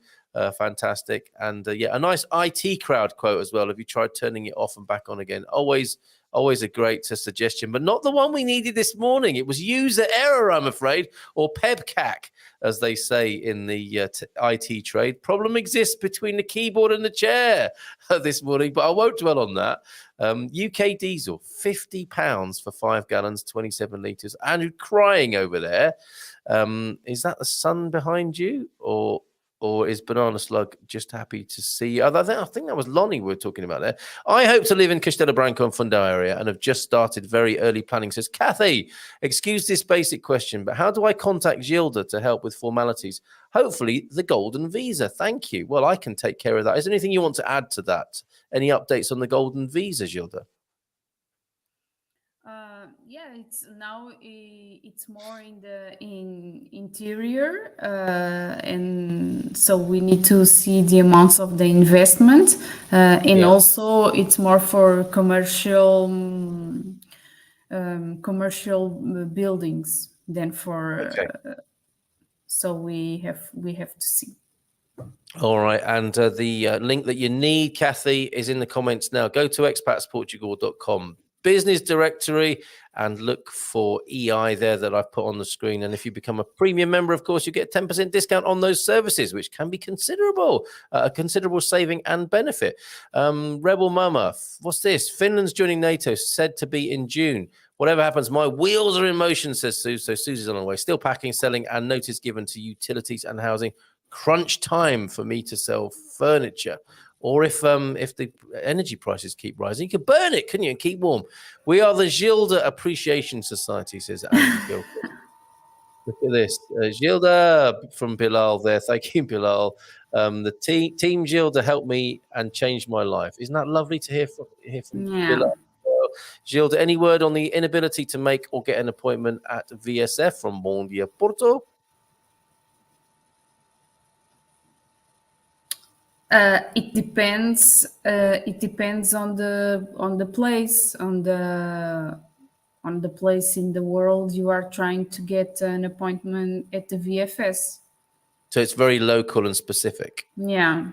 Fantastic. And a nice IT crowd quote as well. Have you tried turning it off and back on again? Always a great suggestion, but not the one we needed this morning. It was user error, I'm afraid, or PEBCAC, as they say in the IT trade. Problem exists between the keyboard and the chair this morning, but I won't dwell on that. UK diesel, £50 for 5 gallons, 27 litres. Andrew crying over there. Is that the sun behind you, or or is Banana Slug just happy to see you? I think that was Lonnie we were talking about there. I hope to live in Castelo Branco and Fundão area and have just started very early planning. Says Kathy, excuse this basic question, but how do I contact Gilda to help with formalities? Hopefully the golden visa. Thank you. Well, I can take care of that. Is there anything you want to add to that? Any updates on the golden visa, Gilda? Yeah, it's more in the interior, and so we need to see the amounts of the investment, and also it's more for commercial buildings than for. So we have to see. All right, and the link that you need, Kathy, is in the comments now. Go to expatsportugal.com. Business directory and look for EI there that I've put on the screen. And if you become a premium member, of course, you get 10% discount on those services, which can be considerable, a considerable saving and benefit. Rebel Mama, what's this? Finland's joining NATO, said to be in June. Whatever happens, my wheels are in motion, says Sue. So Susie's on her way. Still packing, selling, and notice given to utilities and housing. Crunch time for me to sell furniture. Or if the energy prices keep rising, you could burn it, couldn't you, and keep warm. We are the Gilda Appreciation Society, says Andy Gilbert. Look at this. Gilda from Bilal there. Thank you, Bilal. The team Gilda helped me and changed my life. Isn't that lovely to hear from Bilal? Gilda, any word on the inability to make or get an appointment at VSF from Bom Dia Porto? It depends. It depends on the place, on the place in the world you are trying to get an appointment at the VFS. So it's very local and specific. Yeah.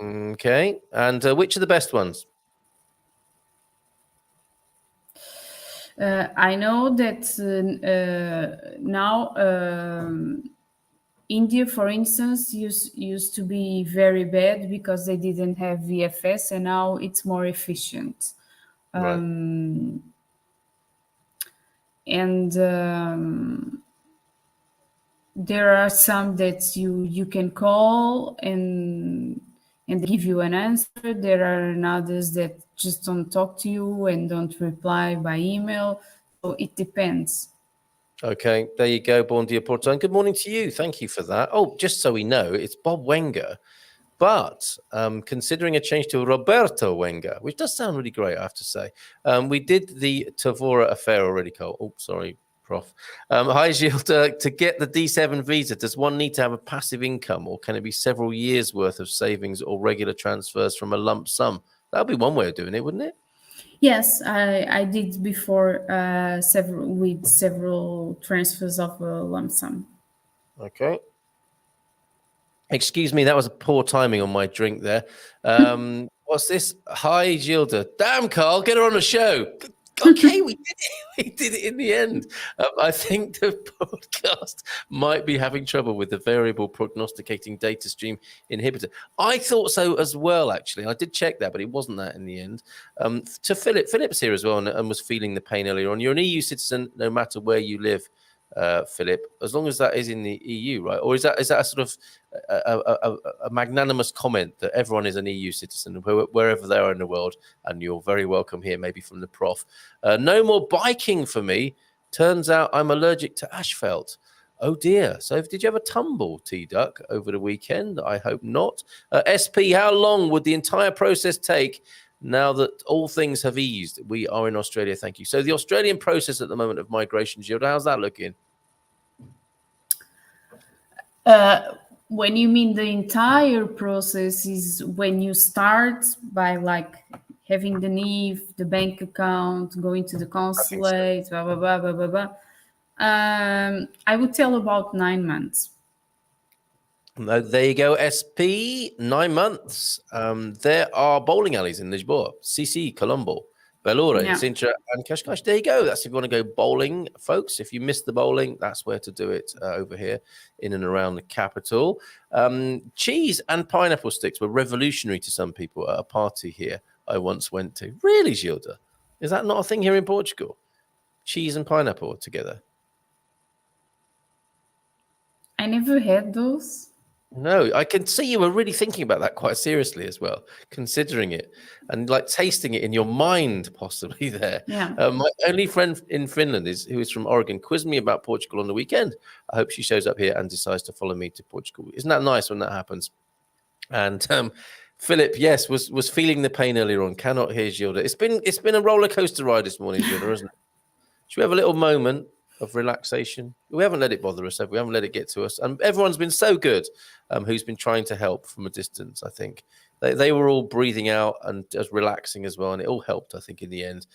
Okay. And which are the best ones? I know that now. India, for instance, used to be very bad because they didn't have VFS, and now it's more efficient. Right. And there are some that you can call and give you an answer. There are others that just don't talk to you and don't reply by email. So it depends. Okay, there you go, Bon Dia Porto. And good morning to you. Thank you for that. Oh, just so we know, it's Bob Wenger. But considering a change to Roberto Wenger, which does sound really great, I have to say. We did the Tavora affair already, Cole. Oh, sorry, Prof. Hi, Gilda. To get the D7 visa, does one need to have a passive income, or can it be several years' worth of savings or regular transfers from a lump sum? That would be one way of doing it, wouldn't it? Yes, I did before several transfers of a lump sum. Okay. Excuse me, that was a poor timing on my drink there. What's this? Hi, Gilda. Damn, Carl, get her on the show. Okay, we did it. We did it in the end. I think the podcast might be having trouble with the variable prognosticating data stream inhibitor. I thought so as well, actually. I did check that, but it wasn't that in the end. To Philip. Philip's here as well and was feeling the pain earlier on. You're an EU citizen no matter where you live, Philip, as long as that is in the EU, right? Or is that a sort of a magnanimous comment that everyone is an EU citizen wherever they are in the world, and you're very welcome here, maybe from the Prof. No more biking for me. Turns out I'm allergic to asphalt. Oh dear. So did you have a tumble, T-Duck, over the weekend? I hope not. SP, how long would the entire process take now that all things have eased? We are in Australia, thank you. So the Australian process at the moment of migration, Gilda, how's that looking? When you mean the entire process is when you start by like having the NIF, the bank account, going to the consulate, blah, blah, blah, blah, blah, blah. I would tell about 9 months. There you go, SP, 9 months. There are bowling alleys in Lisboa, Sisi, Colombo, Belura, Sintra, and Cascais. There you go. That's if you want to go bowling, folks. If you missed the bowling, that's where to do it over here in and around the capital. Cheese and pineapple sticks were revolutionary to some people at a party here I once went to. Really, Gilda? Is that not a thing here in Portugal? Cheese and pineapple together? I never had those. No, I can see you were really thinking about that quite seriously as well, considering it and like tasting it in your mind, possibly there. Yeah. My only friend in Finland who is from Oregon quizzed me about Portugal on the weekend. I hope she shows up here and decides to follow me to Portugal. Isn't that nice when that happens? And Philip, yes, was feeling the pain earlier on. Cannot hear Gilda. It's been a roller coaster ride this morning, Gilda, isn't it? Should we have a little moment of relaxation? We haven't let it bother us, have we? We haven't let it get to us. And everyone's been so good who's been trying to help from a distance, I think. They were all breathing out and just relaxing as well. And it all helped, I think, in the end.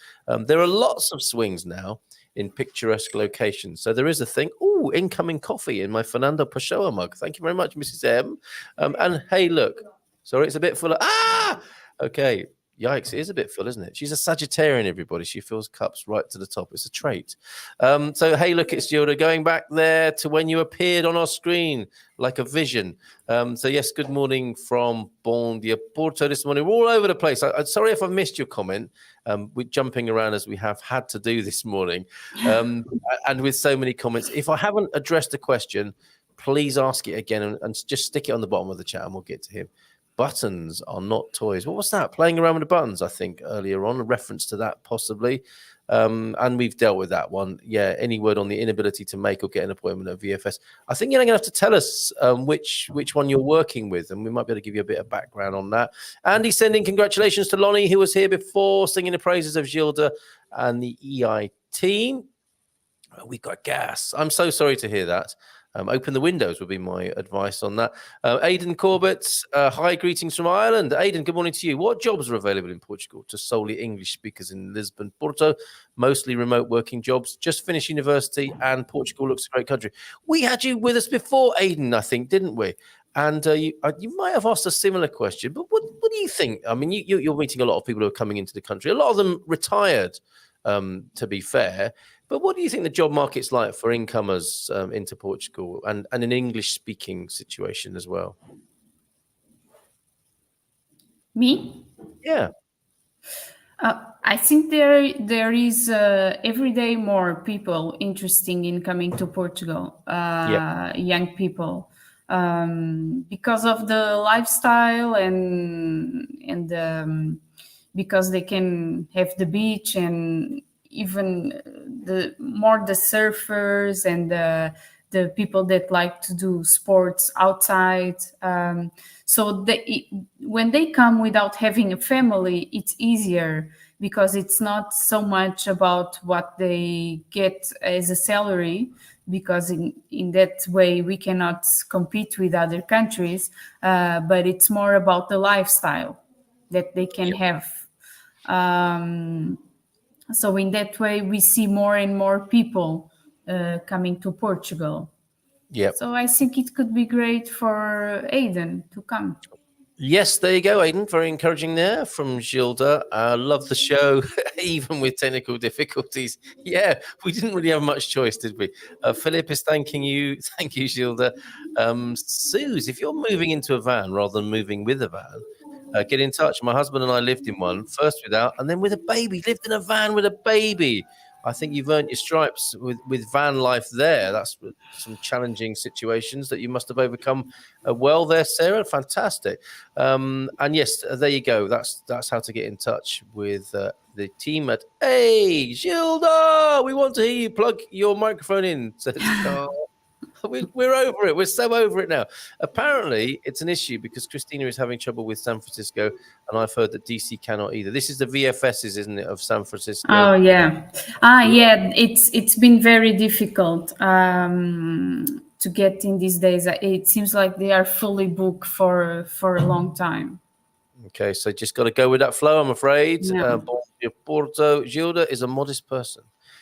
There are lots of swings now in picturesque locations. So there is a thing. Oh, incoming coffee in my Fernando Pessoa mug. Thank you very much, Mrs. M. And hey, look. Sorry, it's a bit full of... Okay. Yikes, it is a bit full, isn't it? She's a Sagittarian, everybody. She fills cups right to the top. It's a trait. So, hey, look, it's Gilda going back there to when you appeared on our screen like a vision. So, yes, good morning from Bon dia Porto this morning. We're all over the place. I'm sorry if I missed your comment. We're jumping around as we have had to do this morning. And with so many comments, if I haven't addressed a question, please ask it again and just stick it on the bottom of the chat and we'll get to him. Buttons are not toys. What was that? Playing around with the buttons, I think, earlier on, a reference to that possibly. And we've dealt with that one. Yeah, any word on the inability to make or get an appointment at VFS? I think you're going to have to tell us which one you're working with, and we might be able to give you a bit of background on that. Andy sending congratulations to Lonnie, who was here before, singing the praises of Gilda and the EI team. We got gas. I'm so sorry to hear that. Open the windows would be my advice on that. Aidan Corbett, hi, greetings from Ireland. Aidan, good morning to you. What jobs are available in Portugal to solely English speakers in Lisbon, Porto? Mostly remote working jobs. Just finished university and Portugal looks a great country. We had you with us before, Aidan, I think, didn't we? And you might have asked a similar question, but what do you think? I mean, you're meeting a lot of people who are coming into the country. A lot of them retired, to be fair. But what do you think the job market's like for incomers into Portugal and an English-speaking situation as well? Me? Yeah. I think there is every day more people interested in coming to Portugal, young people, because of the lifestyle and because they can have the beach and even the surfers and the people that like to do sports outside. So when they come without having a family, it's easier because it's not so much about what they get as a salary, because in that way we cannot compete with other countries, but it's more about the lifestyle that they can have. So in that way, we see more and more people coming to Portugal. Yeah. So I think it could be great for Aidan to come. Yes, there you go, Aidan. Very encouraging there from Gilda. Love the show, even with technical difficulties. Yeah, we didn't really have much choice, did we? Philip is thanking you. Thank you, Gilda. Suze, if you're moving into a van rather than moving with a van, get in touch. My husband and I lived in one, first without, and then with a baby. Lived in a van with a baby. I think you've earned your stripes with van life there. That's some challenging situations that you must have overcome well there, Sarah. Fantastic. And yes, there you go. That's how to get in touch with the team at Hey, Gilda, we want to hear you. Plug your microphone in, says Carl. We're over it. We're so over it now. Apparently, it's an issue because Christina is having trouble with San Francisco, and I've heard that DC cannot either. This is the VFSs, isn't it, of San Francisco? Oh yeah, yeah. It's been very difficult to get in these days. It seems like they are fully booked for a long time. Okay, so just got to go with that flow, I'm afraid. Yeah. Porto, Gilda is a modest person.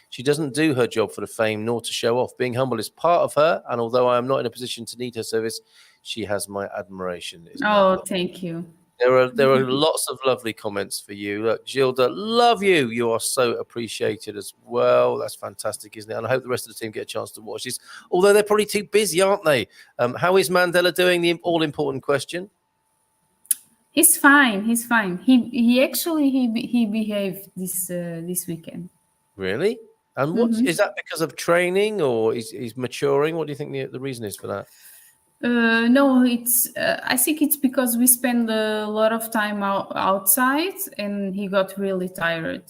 She doesn't do her job for the fame nor to show off. Being humble is part of her, and although I am not in a position to need her service, she has my admiration. Thank you. There are lots of lovely comments for you. Look, Gilda, love you. You are so appreciated as well. That's fantastic, isn't it? And I hope the rest of the team get a chance to watch this, although they're probably too busy, aren't they? How is Mandela doing? The all-important question. He's fine. He's fine. He actually behaved this weekend. Really? And what is that because of training or he's maturing? What do you think the reason is for that? No, it's. I think it's because we spend a lot of time outside, and he got really tired.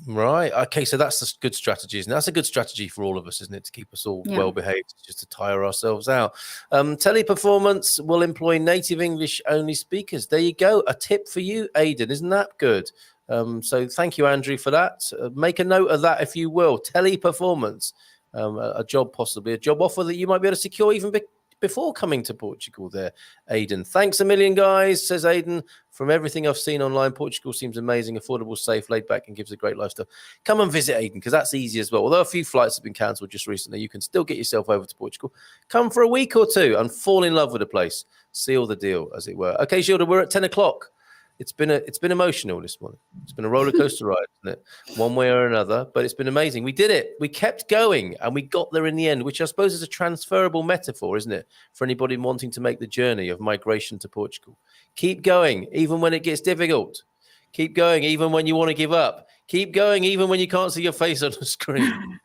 Right. Okay. So that's a good strategy, isn't it? That's a good strategy for all of us, isn't it? To keep us all well behaved, just to tire ourselves out. Teleperformance will employ native English only speakers. There you go. A tip for you, Aidan. Isn't that good? So thank you, Andrew, for that. Make a note of that if you will. Teleperformance, a job, possibly a job offer that you might be able to secure even before coming to Portugal there, Aidan. Thanks a million, guys, says Aidan. From everything I've seen online, Portugal seems amazing, affordable, safe, laid back, and gives a great lifestyle. Come and visit Aidan, because that's easy as well. Although a few flights have been cancelled just recently, you can still get yourself over to Portugal. Come for a week or two and fall in love with the place. Seal the deal, as it were. Okay, Gilda, we're at 10 o'clock. It's been emotional this morning. It's been a roller coaster ride, isn't it? One way or another, but it's been amazing. We did it. We kept going, and we got there in the end, which I suppose is a transferable metaphor, isn't it, for anybody wanting to make the journey of migration to Portugal? Keep going, even when it gets difficult. Keep going, even when you want to give up. Keep going, even when you can't see your face on the screen.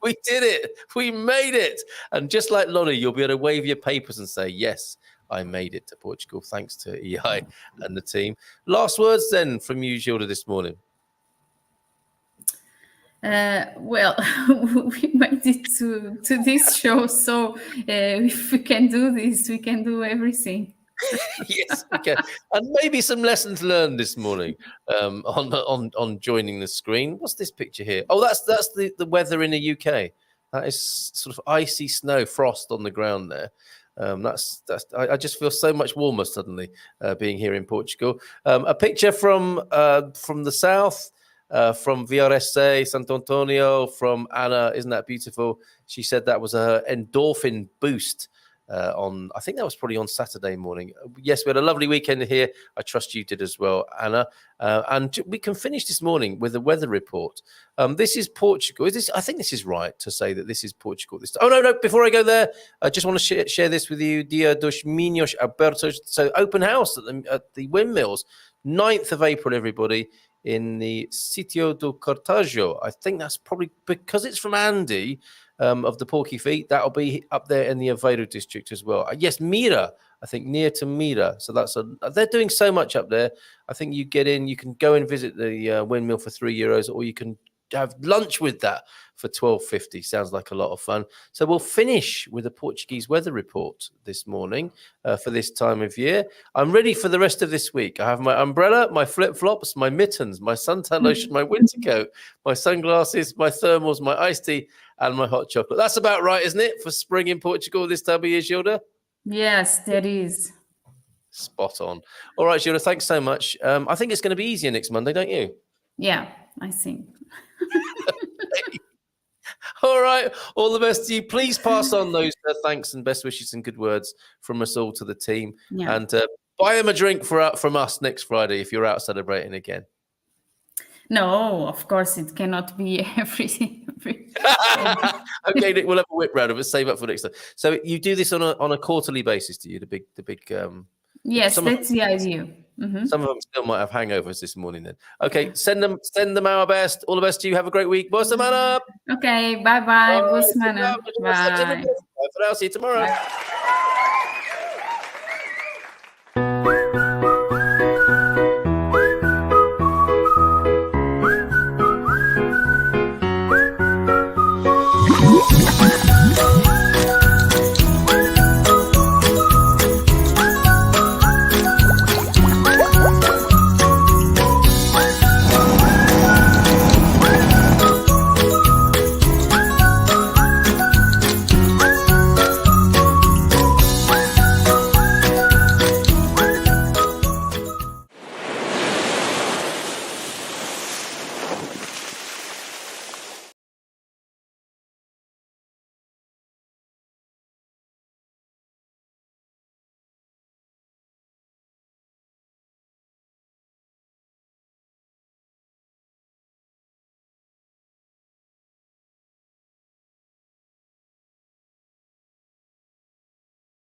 We did it. We made it. And just like Lonnie, you'll be able to wave your papers and say, yes, I made it to Portugal, thanks to EI and the team. Last words then from you, Gilda, this morning. Well, we made it to this show, so if we can do this, we can do everything. Yes, we can. And maybe some lessons learned this morning on joining the screen. What's this picture here? Oh, that's the weather in the UK. That is sort of icy snow, frost on the ground there. I just feel so much warmer suddenly being here in Portugal. A picture from the south, from VRSA, Santo Antonio, from Anna. Isn't that beautiful? She said that was a endorphin boost I think that was probably on Saturday morning. Yes, we had a lovely weekend here. I trust you did as well, Anna. And we can finish this morning with a weather report. This is Portugal. I think this is right to say that this is Portugal this time. Oh, no. Before I go there, I just want to share this with you. Dia dos Minhos Abertos. So open house at the Windmills. 9th of April, everybody, in the Sitio do Cortajo. I think that's probably because it's from Andy. Of the Porky Feet, that'll be up there in the Aveiro district as well. Yes, Mira, I think near to Mira. So they're doing so much up there. I think you get in, you can go and visit the windmill for €3, or you can have lunch with that for $12.50. Sounds like a lot of fun. So we'll finish with a Portuguese weather report this morning for this time of year. I'm ready for the rest of this week. I have my umbrella, my flip-flops, my mittens, my suntan lotion, my winter coat, my sunglasses, my thermals, my iced tea, and my hot chocolate. That's about right, isn't it, for spring in Portugal this time of year, Gilda? Yes, that is. Spot on. All right, Gilda, thanks so much. I think it's going to be easier next Monday, don't you? Yeah, I think. All right, all the best to you. Please pass on those thanks and best wishes and good words from us all to the team. Yeah. And buy them a drink from us next Friday if you're out celebrating again. No, of course, it cannot be everything. Okay, Nick, we'll have a whip round of it. Save up for next time. So you do this on a quarterly basis, do you? The big. Yes, that's the idea. Mm-hmm. Some of them still might have hangovers this morning. Then, okay, send them our best. All the best to you. Have a great week. Boa semana. Okay, bye. Boa semana. Bye. Bye. See you tomorrow. Bye.